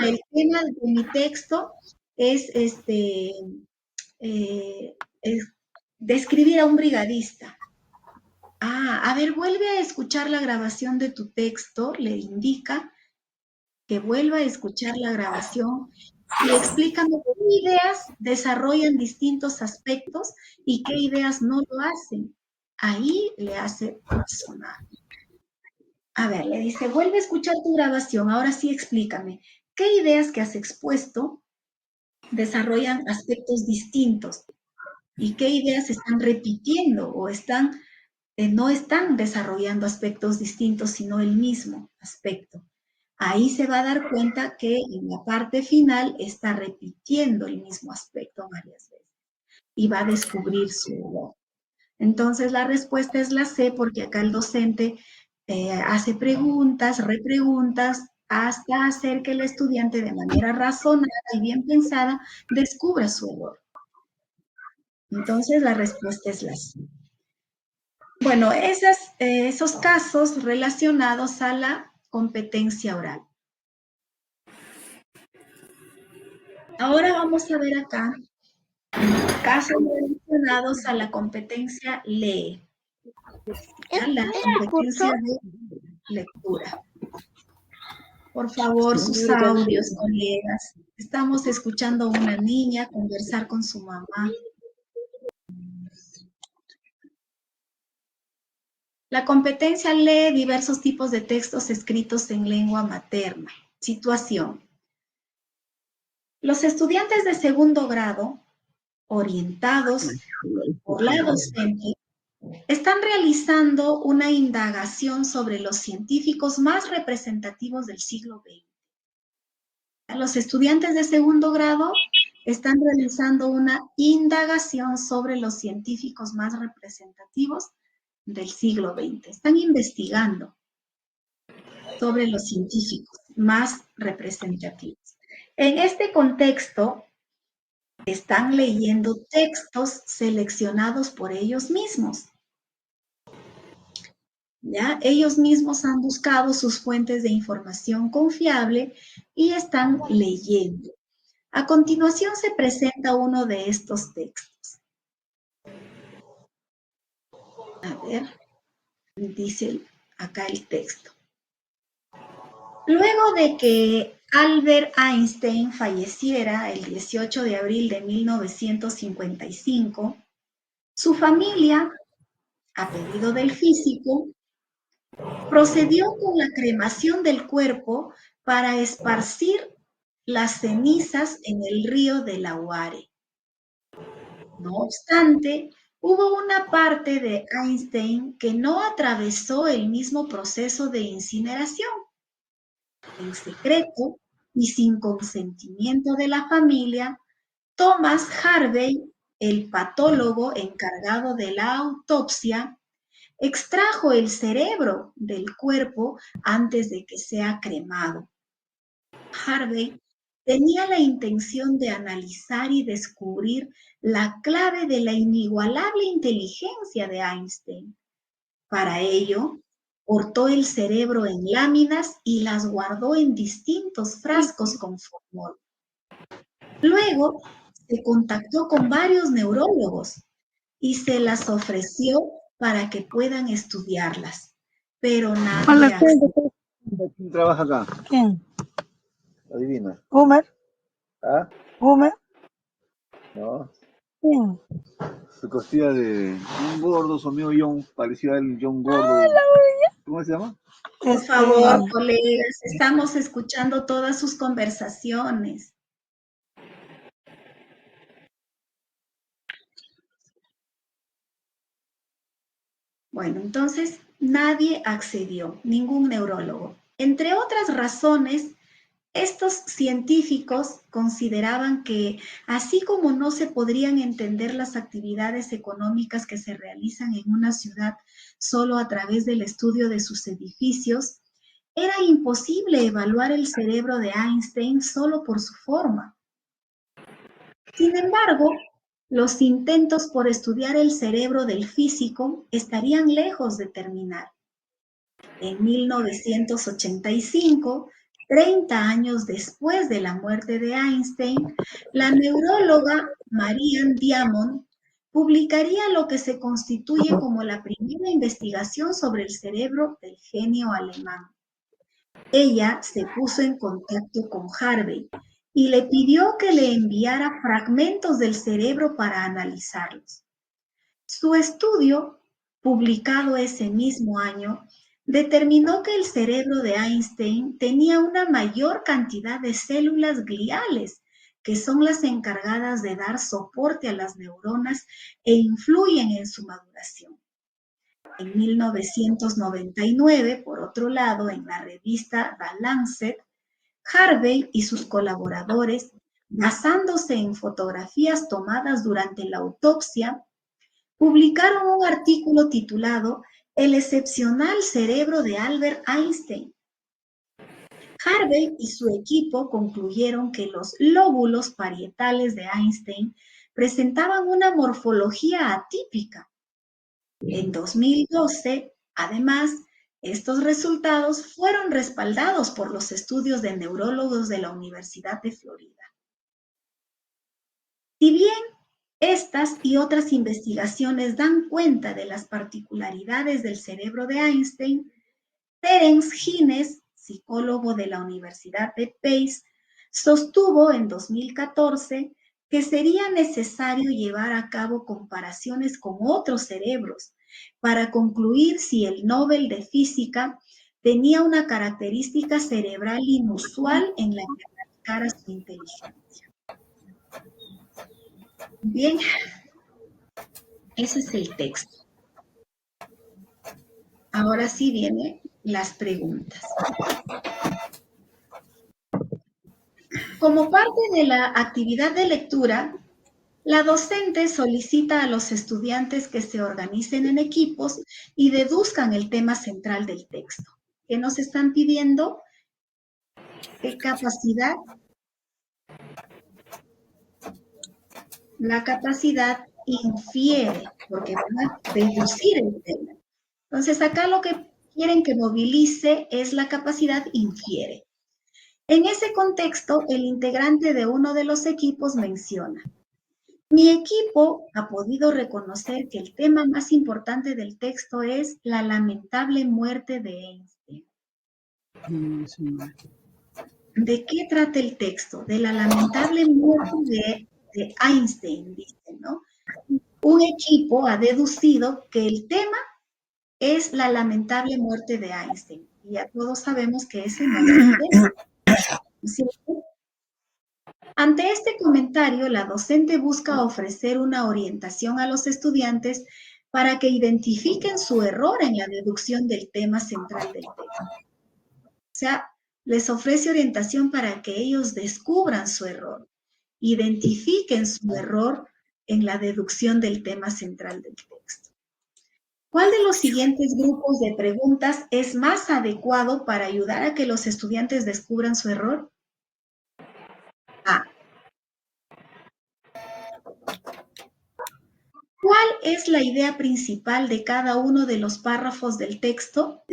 S1: El tema de mi texto es es describir a un brigadista. A ver, vuelve a escuchar la grabación de tu texto, le indica que vuelva a escuchar la grabación y explícame qué ideas desarrollan distintos aspectos y qué ideas no lo hacen. Ahí le hace sonar. A ver, le dice, vuelve a escuchar tu grabación, ahora sí explícame, ¿qué ideas que has expuesto desarrollan aspectos distintos? ¿Y qué ideas están repitiendo o no están desarrollando aspectos distintos, sino el mismo aspecto? Ahí se va a dar cuenta que en la parte final está repitiendo el mismo aspecto varias veces y va a descubrir su error. Entonces la respuesta es la C, porque acá el docente hace preguntas, repreguntas, hasta hacer que el estudiante de manera razonada y bien pensada descubra su error. Entonces la respuesta es la C. Bueno, esos casos relacionados a la competencia oral. Ahora vamos a ver acá casos relacionados a la competencia lee, a la competencia de lectura. Por favor, sus audios, colegas. Estamos escuchando a una niña conversar con su mamá. La competencia lee diversos tipos de textos escritos en lengua materna. Situación. Los estudiantes de segundo grado, orientados por la docente, están realizando una indagación sobre los científicos más representativos del siglo XX. Los estudiantes de segundo grado están realizando una indagación sobre los científicos más representativos del siglo XX. Están investigando sobre los científicos más representativos. En este contexto, están leyendo textos seleccionados por ellos mismos. ¿Ya? Ellos mismos han buscado sus fuentes de información confiable y están leyendo. A continuación se presenta uno de estos textos. A ver, dice acá el texto. Luego de que Albert Einstein falleciera el 18 de abril de 1955, su familia, a pedido del físico, procedió con la cremación del cuerpo para esparcir las cenizas en el río de Lauare. No obstante, hubo una parte de Einstein que no atravesó el mismo proceso de incineración. En secreto y sin consentimiento de la familia, Thomas Harvey, el patólogo encargado de la autopsia, extrajo el cerebro del cuerpo antes de que sea cremado. Harvey tenía la intención de analizar y descubrir la clave de la inigualable inteligencia de Einstein. Para ello, cortó el cerebro en láminas y las guardó en distintos frascos con formol. Luego, se contactó con varios neurólogos y se las ofreció para que puedan estudiarlas, pero nadie accedió.
S8: ¿Quién trabaja acá?
S9: ¿Quién?
S8: Adivina.
S9: ¿Homer?
S8: ¿Ah?
S9: ¿Homer?
S8: No.
S9: ¿Quién?
S8: Su costilla de un gordo, su amigo John, parecía al John Gordo. ¿Cómo se llama?
S1: Por favor, colegas, estamos escuchando todas sus conversaciones. Bueno, entonces nadie accedió, ningún neurólogo. Entre otras razones, estos científicos consideraban que, así como no se podrían entender las actividades económicas que se realizan en una ciudad solo a través del estudio de sus edificios, era imposible evaluar el cerebro de Einstein solo por su forma. Sin embargo, los intentos por estudiar el cerebro del físico estarían lejos de terminar. En 1985, 30 años después de la muerte de Einstein, la neuróloga Marianne Diamond publicaría lo que se constituye como la primera investigación sobre el cerebro del genio alemán. Ella se puso en contacto con Harvey y le pidió que le enviara fragmentos del cerebro para analizarlos. Su estudio, publicado ese mismo año, determinó que el cerebro de Einstein tenía una mayor cantidad de células gliales, que son las encargadas de dar soporte a las neuronas e influyen en su maduración. En 1999, por otro lado, en la revista The Lancet, Harvey y sus colaboradores, basándose en fotografías tomadas durante la autopsia, publicaron un artículo titulado El excepcional cerebro de Albert Einstein. Harvey y su equipo concluyeron que los lóbulos parietales de Einstein presentaban una morfología atípica. En 2012, además, estos resultados fueron respaldados por los estudios de neurólogos de la Universidad de Florida. Si bien estas y otras investigaciones dan cuenta de las particularidades del cerebro de Einstein, Terence Hines, psicólogo de la Universidad de Pace, sostuvo en 2014 que sería necesario llevar a cabo comparaciones con otros cerebros para concluir si el Nobel de Física tenía una característica cerebral inusual en la que radicara su inteligencia. Bien, ese es el texto. Ahora sí vienen las preguntas. Como parte de la actividad de lectura, la docente solicita a los estudiantes que se organicen en equipos y deduzcan el tema central del texto. ¿Qué nos están pidiendo? ¿Qué capacidad? La capacidad infiere, porque van a deducir el tema. Entonces, acá lo que quieren que movilice es la capacidad infiere. En ese contexto, el integrante de uno de los equipos menciona: mi equipo ha podido reconocer que el tema más importante del texto es la lamentable muerte de Einstein. ¿De qué trata el texto? De la lamentable muerte de Einstein, dice, ¿no? Un equipo ha deducido que el tema es la lamentable muerte de Einstein. Y ya todos sabemos que ese no es el tema, ¿cierto? Ante este comentario, la docente busca ofrecer una orientación a los estudiantes para que identifiquen su error en la deducción del tema central del texto. O sea, les ofrece orientación para que ellos descubran su error, identifiquen su error en la deducción del tema central del texto. ¿Cuál de los siguientes grupos de preguntas es más adecuado para ayudar a que los estudiantes descubran su error? A. ¿Cuál es la idea principal de cada uno de los párrafos del texto?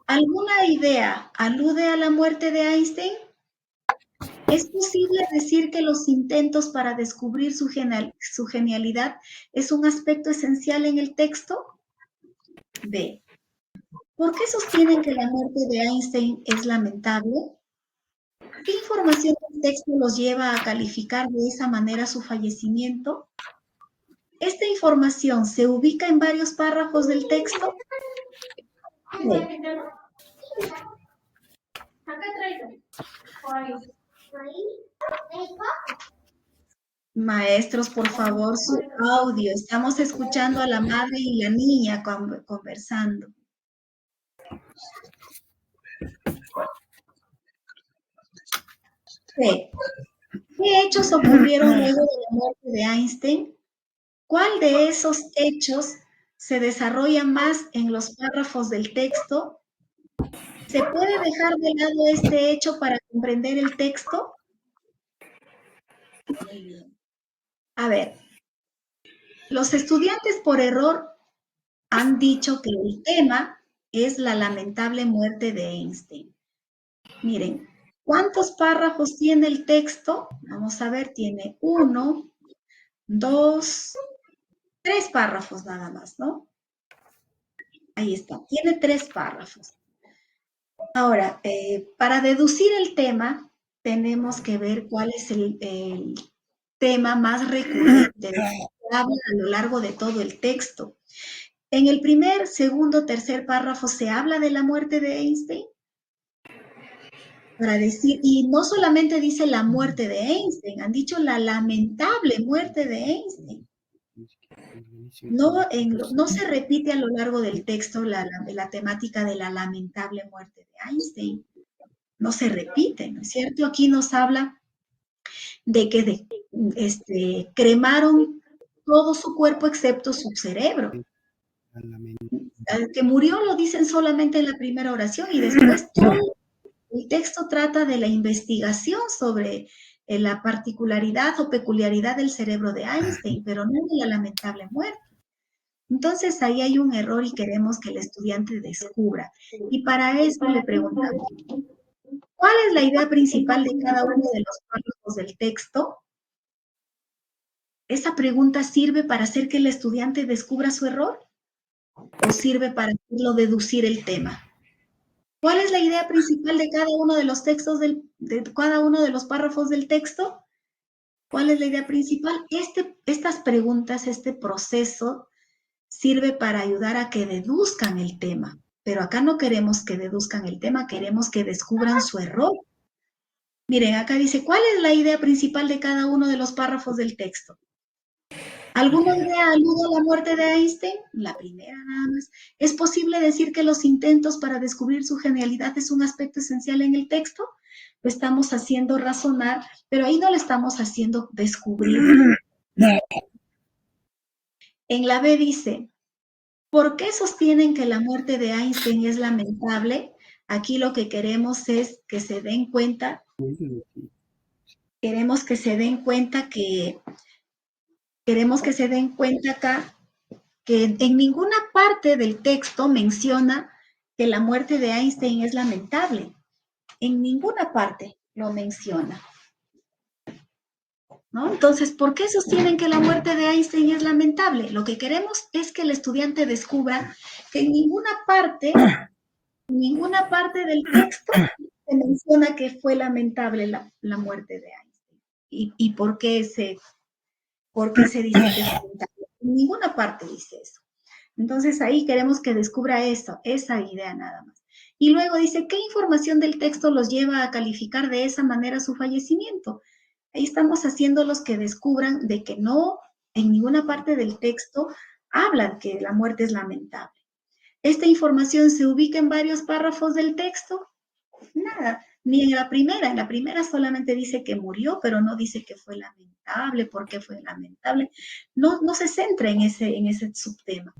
S1: ¿Alguna idea alude a la muerte de Einstein? ¿Es posible decir que los intentos para descubrir su genialidad es un aspecto esencial en el texto? B. ¿Por qué sostienen que la muerte de Einstein es lamentable? ¿Qué información del texto los lleva a calificar de esa manera su fallecimiento? ¿Esta información se ubica en varios párrafos del texto? B. Maestros, por favor, su audio. Estamos escuchando a la madre y la niña conversando. C. ¿Qué hechos ocurrieron luego de la muerte de Einstein? ¿Cuál de esos hechos se desarrolla más en los párrafos del texto? ¿Se puede dejar de lado este hecho para comprender el texto? Muy bien. A ver, los estudiantes por error han dicho que el tema es la lamentable muerte de Einstein. Miren, ¿cuántos párrafos tiene el texto? Vamos a ver, tiene 1, 2, 3 párrafos nada más, ¿no? Ahí está, tiene 3 párrafos. Ahora, para deducir el tema, tenemos que ver cuál es el tema más recurrente que habla a lo largo de todo el texto. En el primer, segundo, tercer párrafo se habla de la muerte de Einstein. Para decir, y no solamente dice la muerte de Einstein, han dicho la lamentable muerte de Einstein. No se repite a lo largo del texto la temática de la lamentable muerte de Einstein. No se repite, ¿no es cierto? Aquí nos habla de que cremaron todo su cuerpo excepto su cerebro. Al que murió lo dicen solamente en la primera oración y después todo el texto trata de la investigación sobre la particularidad o peculiaridad del cerebro de Einstein, pero no de la lamentable muerte. Entonces ahí hay un error y queremos que el estudiante descubra. Y para eso le preguntamos, ¿cuál es la idea principal de cada uno de los párrafos del texto? ¿Esa pregunta sirve para hacer que el estudiante descubra su error? ¿O sirve para hacerlo deducir el tema? ¿Cuál es la idea principal de cada uno de los textos, de cada uno de los párrafos del texto? ¿Cuál es la idea principal? Estas preguntas, este proceso, sirve para ayudar a que deduzcan el tema. Pero acá no queremos que deduzcan el tema, queremos que descubran su error. Miren, acá dice, ¿cuál es la idea principal de cada uno de los párrafos del texto? ¿Alguna idea alude a la muerte de Einstein? La primera nada más. ¿Es posible decir que los intentos para descubrir su genialidad es un aspecto esencial en el texto? Lo estamos haciendo razonar, pero ahí no lo estamos haciendo descubrir. En la B dice, ¿por qué sostienen que la muerte de Einstein es lamentable? Aquí lo que queremos es que se den cuenta, queremos que se den cuenta acá que en ninguna parte del texto menciona que la muerte de Einstein es lamentable. En ninguna parte lo menciona. ¿No? Entonces, ¿por qué sostienen que la muerte de Einstein es lamentable? Lo que queremos es que el estudiante descubra que en ninguna parte del texto se menciona que fue lamentable la muerte de Einstein. ¿Y por qué se dice que es lamentable? En ninguna parte dice eso. Entonces ahí queremos que descubra eso, esa idea nada más. Y luego dice, ¿qué información del texto los lleva a calificar de esa manera su fallecimiento? Ahí estamos haciéndolos que descubran de que no, en ninguna parte del texto hablan que la muerte es lamentable. ¿Esta información se ubica en varios párrafos del texto? Nada, ni en la primera solamente dice que murió, pero no dice que fue lamentable, por qué fue lamentable. No se centra en ese subtema.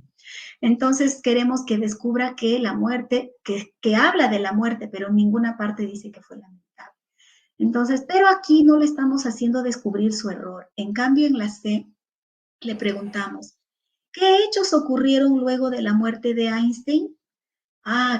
S1: Entonces queremos que descubra que la muerte, que habla de la muerte, pero en ninguna parte dice que fue lamentable. Entonces, pero aquí no le estamos haciendo descubrir su error. En cambio, en la C le preguntamos, ¿qué hechos ocurrieron luego de la muerte de Einstein?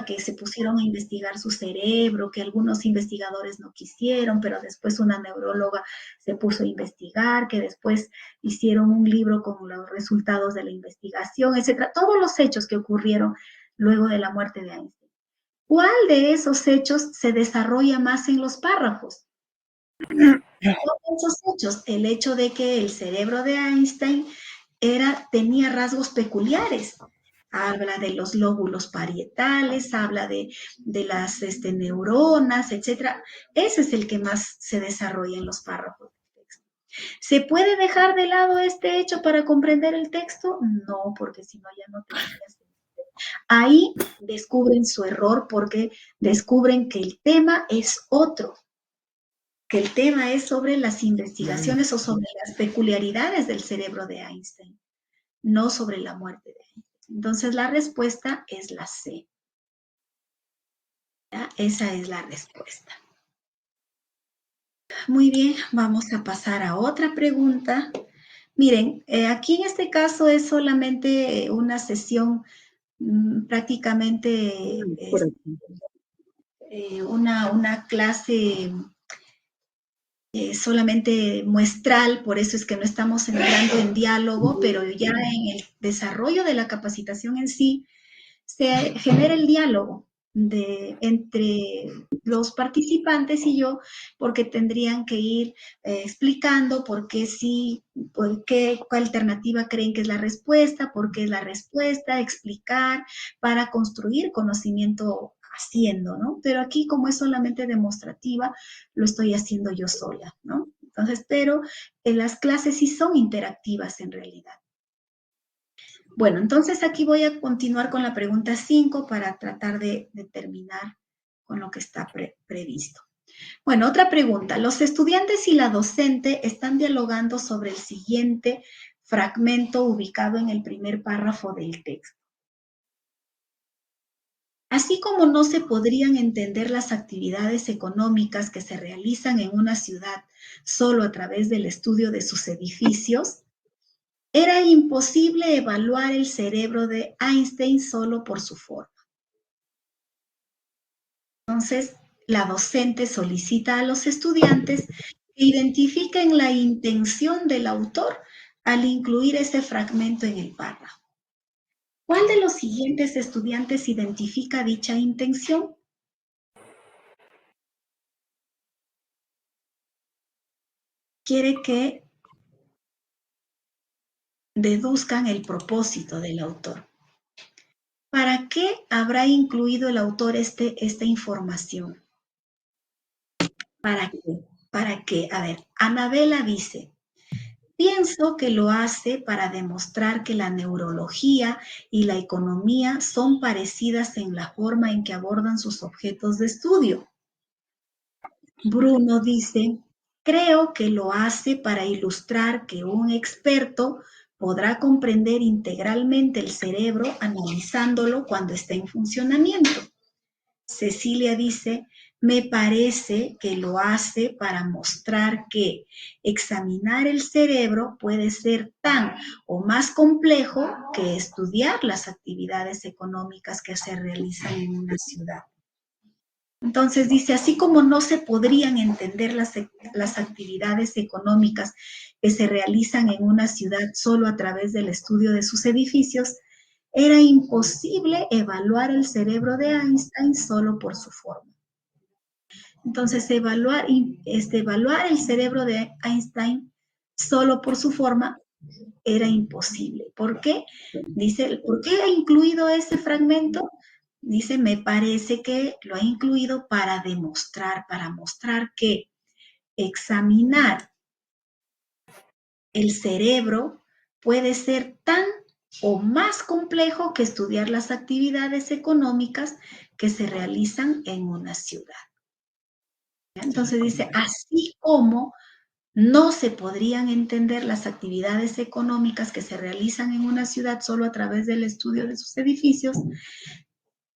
S1: Que se pusieron a investigar su cerebro, que algunos investigadores no quisieron, pero después una neuróloga se puso a investigar, que después hicieron un libro con los resultados de la investigación, etcétera. Todos los hechos que ocurrieron luego de la muerte de Einstein. ¿Cuál de esos hechos se desarrolla más en los párrafos? Todos esos hechos, el hecho de que el cerebro de Einstein tenía rasgos peculiares. Habla de los lóbulos parietales, habla de las neuronas, etc. Ese es el que más se desarrolla en los párrafos del texto. ¿Se puede dejar de lado este hecho para comprender el texto? No, porque si no ya no tendría sentido. Ahí descubren su error porque descubren que el tema es otro, que el tema es sobre las investigaciones o sobre las peculiaridades del cerebro de Einstein, no sobre la muerte de Einstein. Entonces la respuesta es la C. ¿Ya? Esa es la respuesta. Muy bien, vamos a pasar a otra pregunta. Miren, aquí en este caso es solamente una sesión prácticamente
S4: Por aquí.
S1: una clase solamente muestral, por eso es que no estamos entrando en diálogo, pero ya en el desarrollo de la capacitación en sí, se genera el diálogo entre los participantes y yo, porque tendrían que ir explicando por qué sí, por qué, cuál alternativa creen que es la respuesta, por qué es la respuesta, explicar para construir conocimiento haciendo, ¿no? Pero aquí, como es solamente demostrativa, lo estoy haciendo yo sola, ¿no? Entonces, pero las clases sí son interactivas en realidad. Bueno, entonces aquí voy a continuar con la pregunta 5 para tratar de terminar con lo que está previsto. Bueno, otra pregunta. Los estudiantes y la docente están dialogando sobre el siguiente fragmento ubicado en el primer párrafo del texto. Así como no se podrían entender las actividades económicas que se realizan en una ciudad solo a través del estudio de sus edificios, era imposible evaluar el cerebro de Einstein solo por su forma. Entonces, la docente solicita a los estudiantes que identifiquen la intención del autor al incluir ese fragmento en el párrafo. ¿Cuál de los siguientes estudiantes identifica dicha intención? Quiere que deduzcan el propósito del autor. ¿Para qué habrá incluido el autor esta información? ¿Para qué? ¿Para qué? A ver, Anabela dice, pienso que lo hace para demostrar que la neurología y la economía son parecidas en la forma en que abordan sus objetos de estudio. Bruno dice, creo que lo hace para ilustrar que un experto podrá comprender integralmente el cerebro analizándolo cuando está en funcionamiento. Cecilia dice, me parece que lo hace para mostrar que examinar el cerebro puede ser tan o más complejo que estudiar las actividades económicas que se realizan en una ciudad. Entonces dice, así como no se podrían entender las actividades económicas que se realizan en una ciudad solo a través del estudio de sus edificios, era imposible evaluar el cerebro de Einstein solo por su forma. Entonces, evaluar el cerebro de Einstein solo por su forma era imposible. ¿Por qué? Dice, ¿por qué ha incluido ese fragmento? Dice, me parece que lo ha incluido para mostrar que examinar el cerebro puede ser tan o más complejo que estudiar las actividades económicas que se realizan en una ciudad. Entonces dice, así como no se podrían entender las actividades económicas que se realizan en una ciudad solo a través del estudio de sus edificios,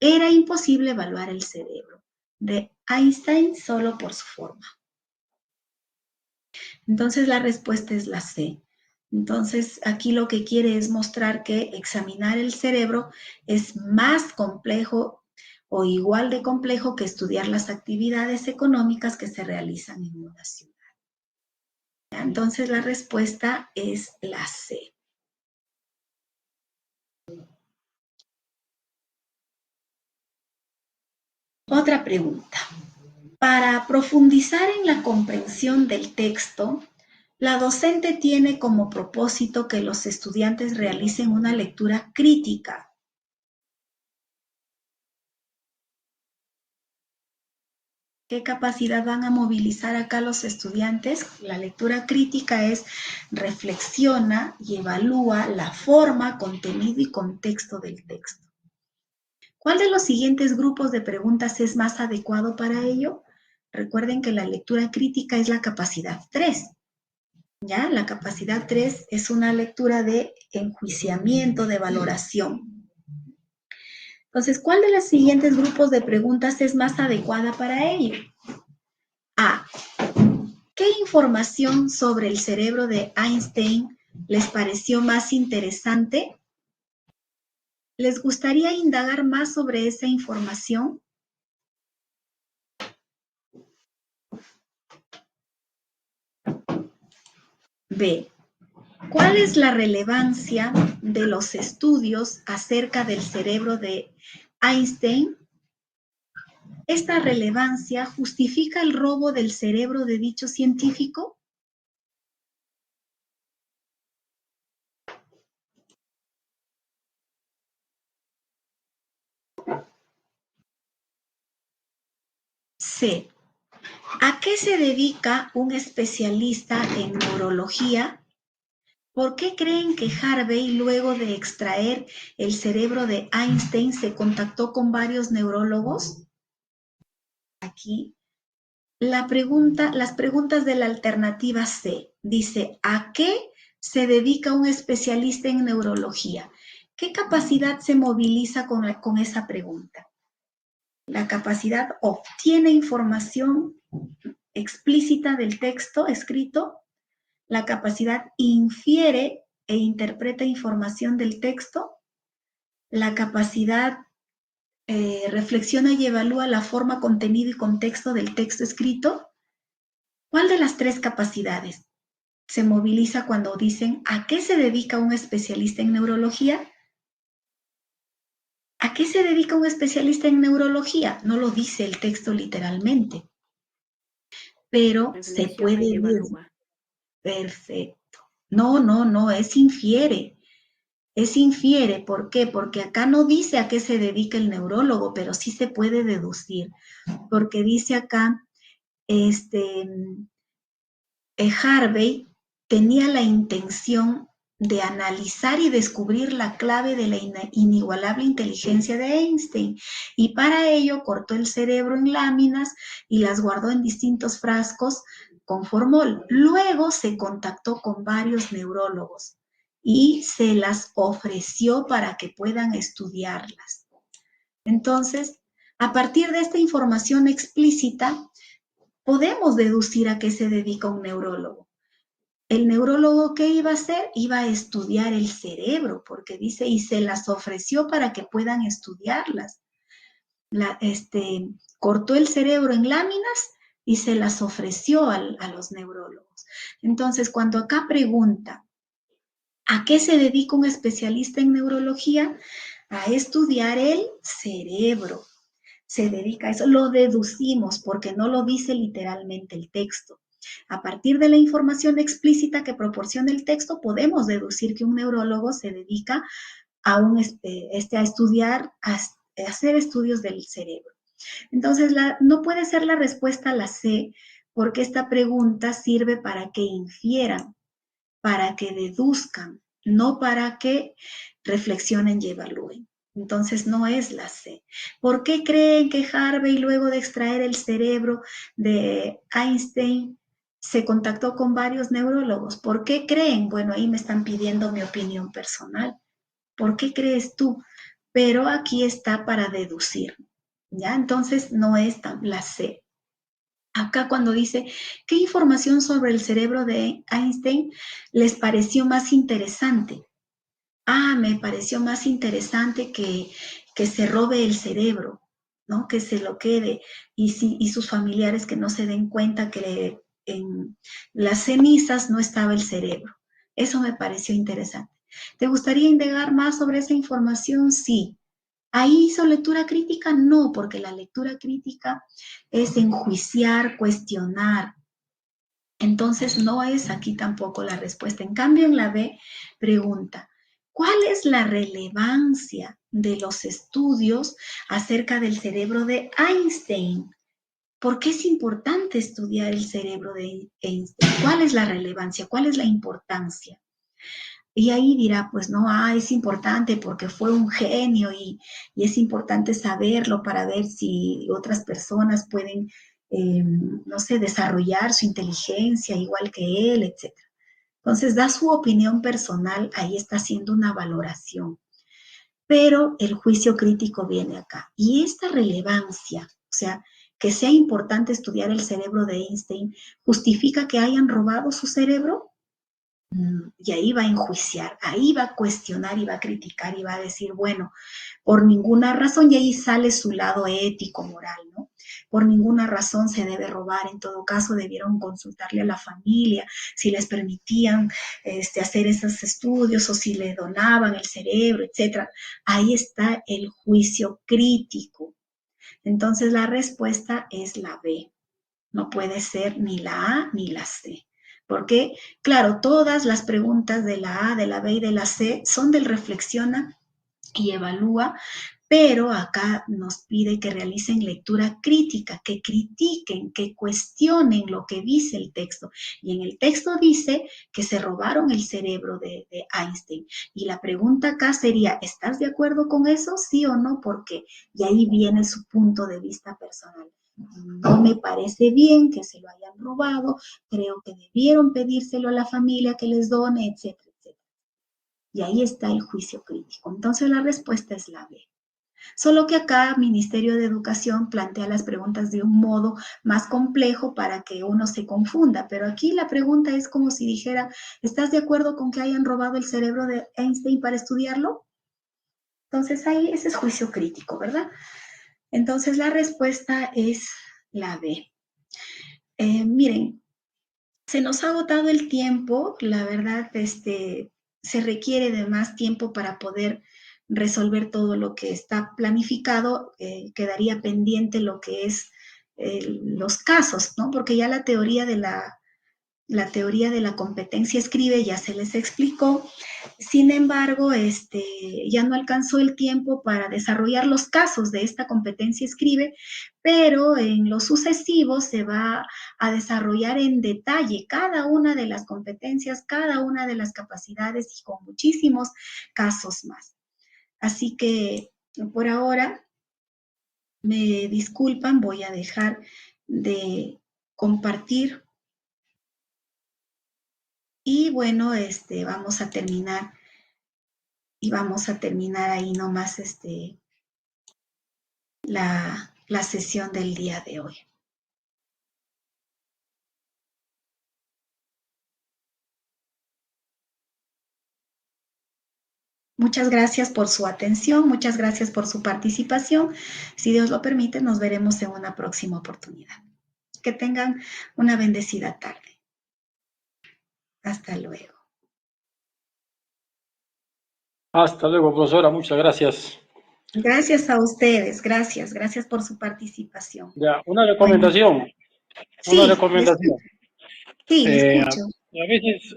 S1: era imposible evaluar el cerebro de Einstein solo por su forma. Entonces la respuesta es la C. Entonces aquí lo que quiere es mostrar que examinar el cerebro es más complejo o igual de complejo que estudiar las actividades económicas que se realizan en una ciudad. Entonces la respuesta es la C. Otra pregunta. Para profundizar en la comprensión del texto, la docente tiene como propósito que los estudiantes realicen una lectura crítica. ¿Qué capacidad van a movilizar acá los estudiantes? La lectura crítica es reflexiona y evalúa la forma, contenido y contexto del texto. ¿Cuál de los siguientes grupos de preguntas es más adecuado para ello? Recuerden que la lectura crítica es la capacidad 3. ¿Ya? La capacidad 3 es una lectura de enjuiciamiento, de valoración. Entonces, ¿cuál de los siguientes grupos de preguntas es más adecuada para ello? A. ¿Qué información sobre el cerebro de Einstein les pareció más interesante? ¿Les gustaría indagar más sobre esa información? B. ¿Cuál es la relevancia de los estudios acerca del cerebro de Einstein? ¿Esta relevancia justifica el robo del cerebro de dicho científico? C. ¿A qué se dedica un especialista en neurología? ¿Por qué creen que Harvey, luego de extraer el cerebro de Einstein, se contactó con varios neurólogos? Aquí las preguntas de la alternativa C. Dice, ¿a qué se dedica un especialista en neurología? ¿Qué capacidad se moviliza con esa pregunta? La capacidad obtiene información explícita del texto escrito. La capacidad infiere e interpreta información del texto. La capacidad reflexiona y evalúa la forma, contenido y contexto del texto escrito. ¿Cuál de las tres capacidades se moviliza cuando dicen a qué se dedica un especialista en neurología? ¿A qué se dedica un especialista en neurología? No lo dice el texto literalmente, pero se
S5: Reflexiona
S1: puede
S5: y
S1: decir.
S5: evalúa.
S1: Perfecto. No, es infiere. Es infiere, ¿por qué? Porque acá no dice a qué se dedica el neurólogo, pero sí se puede deducir, porque dice acá, Harvey tenía la intención de analizar y descubrir la clave de la inigualable inteligencia de Einstein, y para ello cortó el cerebro en láminas y las guardó en distintos frascos con formol. Luego se contactó con varios neurólogos y se las ofreció para que puedan estudiarlas. Entonces, a partir de esta información explícita, podemos deducir a qué se dedica un neurólogo. El neurólogo, ¿qué iba a hacer? Iba a estudiar el cerebro, porque dice, y se las ofreció para que puedan estudiarlas. Cortó el cerebro en láminas y se las ofreció a los neurólogos. Entonces, cuando acá pregunta, ¿a qué se dedica un especialista en neurología? A estudiar el cerebro. Se dedica a eso, lo deducimos porque no lo dice literalmente el texto. A partir de la información explícita que proporciona el texto, podemos deducir que un neurólogo se dedica a estudiar, a hacer estudios del cerebro. Entonces, no puede ser la respuesta la C, porque esta pregunta sirve para que infieran, para que deduzcan, no para que reflexionen y evalúen. Entonces no es la C. ¿Por qué creen que Harvey, luego de extraer el cerebro de Einstein, se contactó con varios neurólogos? ¿Por qué creen? Bueno, ahí me están pidiendo mi opinión personal. ¿Por qué crees tú? Pero aquí está para deducir, ¿ya? Entonces no es la C. Acá cuando dice, ¿qué información sobre el cerebro de Einstein les pareció más interesante? Me pareció más interesante que se robe el cerebro, ¿no? Que se lo quede y sus familiares que no se den cuenta que en las cenizas no estaba el cerebro. Eso me pareció interesante. ¿Te gustaría indagar más sobre esa información? Sí. ¿Ahí hizo lectura crítica? No, porque la lectura crítica es enjuiciar, cuestionar. Entonces, no es aquí tampoco la respuesta. En cambio, en la B, pregunta, ¿cuál es la relevancia de los estudios acerca del cerebro de Einstein? ¿Por qué es importante estudiar el cerebro de Einstein? ¿Cuál es la relevancia? ¿Cuál es la importancia? Y ahí dirá, pues no, es importante porque fue un genio y es importante saberlo para ver si otras personas pueden, no sé, desarrollar su inteligencia igual que él, etc. Entonces da su opinión personal, ahí está haciendo una valoración. Pero el juicio crítico viene acá. Y esta relevancia, o sea, que sea importante estudiar el cerebro de Einstein, ¿justifica que hayan robado su cerebro? Y ahí va a enjuiciar, ahí va a cuestionar y va a criticar y va a decir, bueno, por ninguna razón, y ahí sale su lado ético, moral, ¿no? Por ninguna razón se debe robar, en todo caso debieron consultarle a la familia si les permitían hacer esos estudios o si le donaban el cerebro, etc. Ahí está el juicio crítico. Entonces la respuesta es la B. No puede ser ni la A ni la C. Porque, claro, todas las preguntas de la A, de la B y de la C son del reflexiona y evalúa, pero acá nos pide que realicen lectura crítica, que critiquen, que cuestionen lo que dice el texto. Y en el texto dice que se robaron el cerebro de Einstein. Y la pregunta acá sería, ¿estás de acuerdo con eso? ¿Sí o no? ¿Por qué? Y ahí viene su punto de vista personal. No me parece bien que se lo hayan robado, creo que debieron pedírselo a la familia que les done, etcétera, etcétera. Y ahí está el juicio crítico. Entonces la respuesta es la B. Solo que acá Ministerio de Educación plantea las preguntas de un modo más complejo para que uno se confunda, pero aquí la pregunta es como si dijera, ¿estás de acuerdo con que hayan robado el cerebro de Einstein para estudiarlo? Entonces ahí ese es juicio crítico, ¿verdad? Entonces la respuesta es la B. Miren, se nos ha agotado el tiempo, la verdad, se requiere de más tiempo para poder resolver todo lo que está planificado, quedaría pendiente lo que es los casos, ¿no? Porque ya la teoría de la competencia escribe ya se les explicó. Sin embargo, ya no alcanzó el tiempo para desarrollar los casos de esta competencia escribe, pero en lo sucesivo se va a desarrollar en detalle cada una de las competencias, cada una de las capacidades y con muchísimos casos más. Así que por ahora, me disculpan, voy a dejar de compartir y bueno, vamos a terminar y vamos a terminar ahí nomás la sesión del día de hoy. Muchas gracias por su atención, muchas gracias por su participación. Si Dios lo permite, nos veremos en una próxima oportunidad. Que tengan una bendecida tarde. Hasta luego.
S9: Hasta luego, profesora. Muchas gracias.
S1: Gracias a ustedes, gracias por su participación.
S9: Ya, una recomendación.
S1: Sí,
S9: Una recomendación.
S1: Sí, le escucho.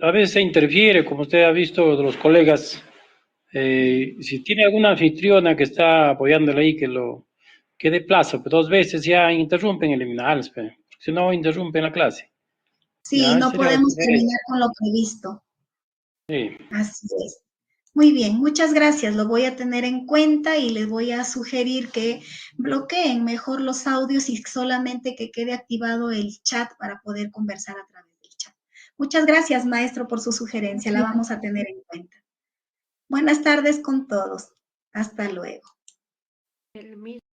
S9: A veces se interfiere, como usted ha visto de los colegas. Si tiene alguna anfitriona que está apoyándole ahí, que dé plazo, pero 2 veces ya interrumpen eliminarles, porque si no interrumpen la clase.
S1: Sí,
S9: Ya,
S1: no
S9: sería la
S1: podemos
S9: sugerencia.
S1: terminar con lo previsto.
S9: Sí.
S1: Así es. Muy bien, muchas gracias. Lo voy a tener en cuenta y les voy a sugerir que bloqueen mejor los audios y solamente que quede activado el chat para poder conversar a través del chat. Muchas gracias, maestro, por su sugerencia. La vamos a tener en cuenta. Buenas tardes con todos. Hasta luego.
S5: El mismo.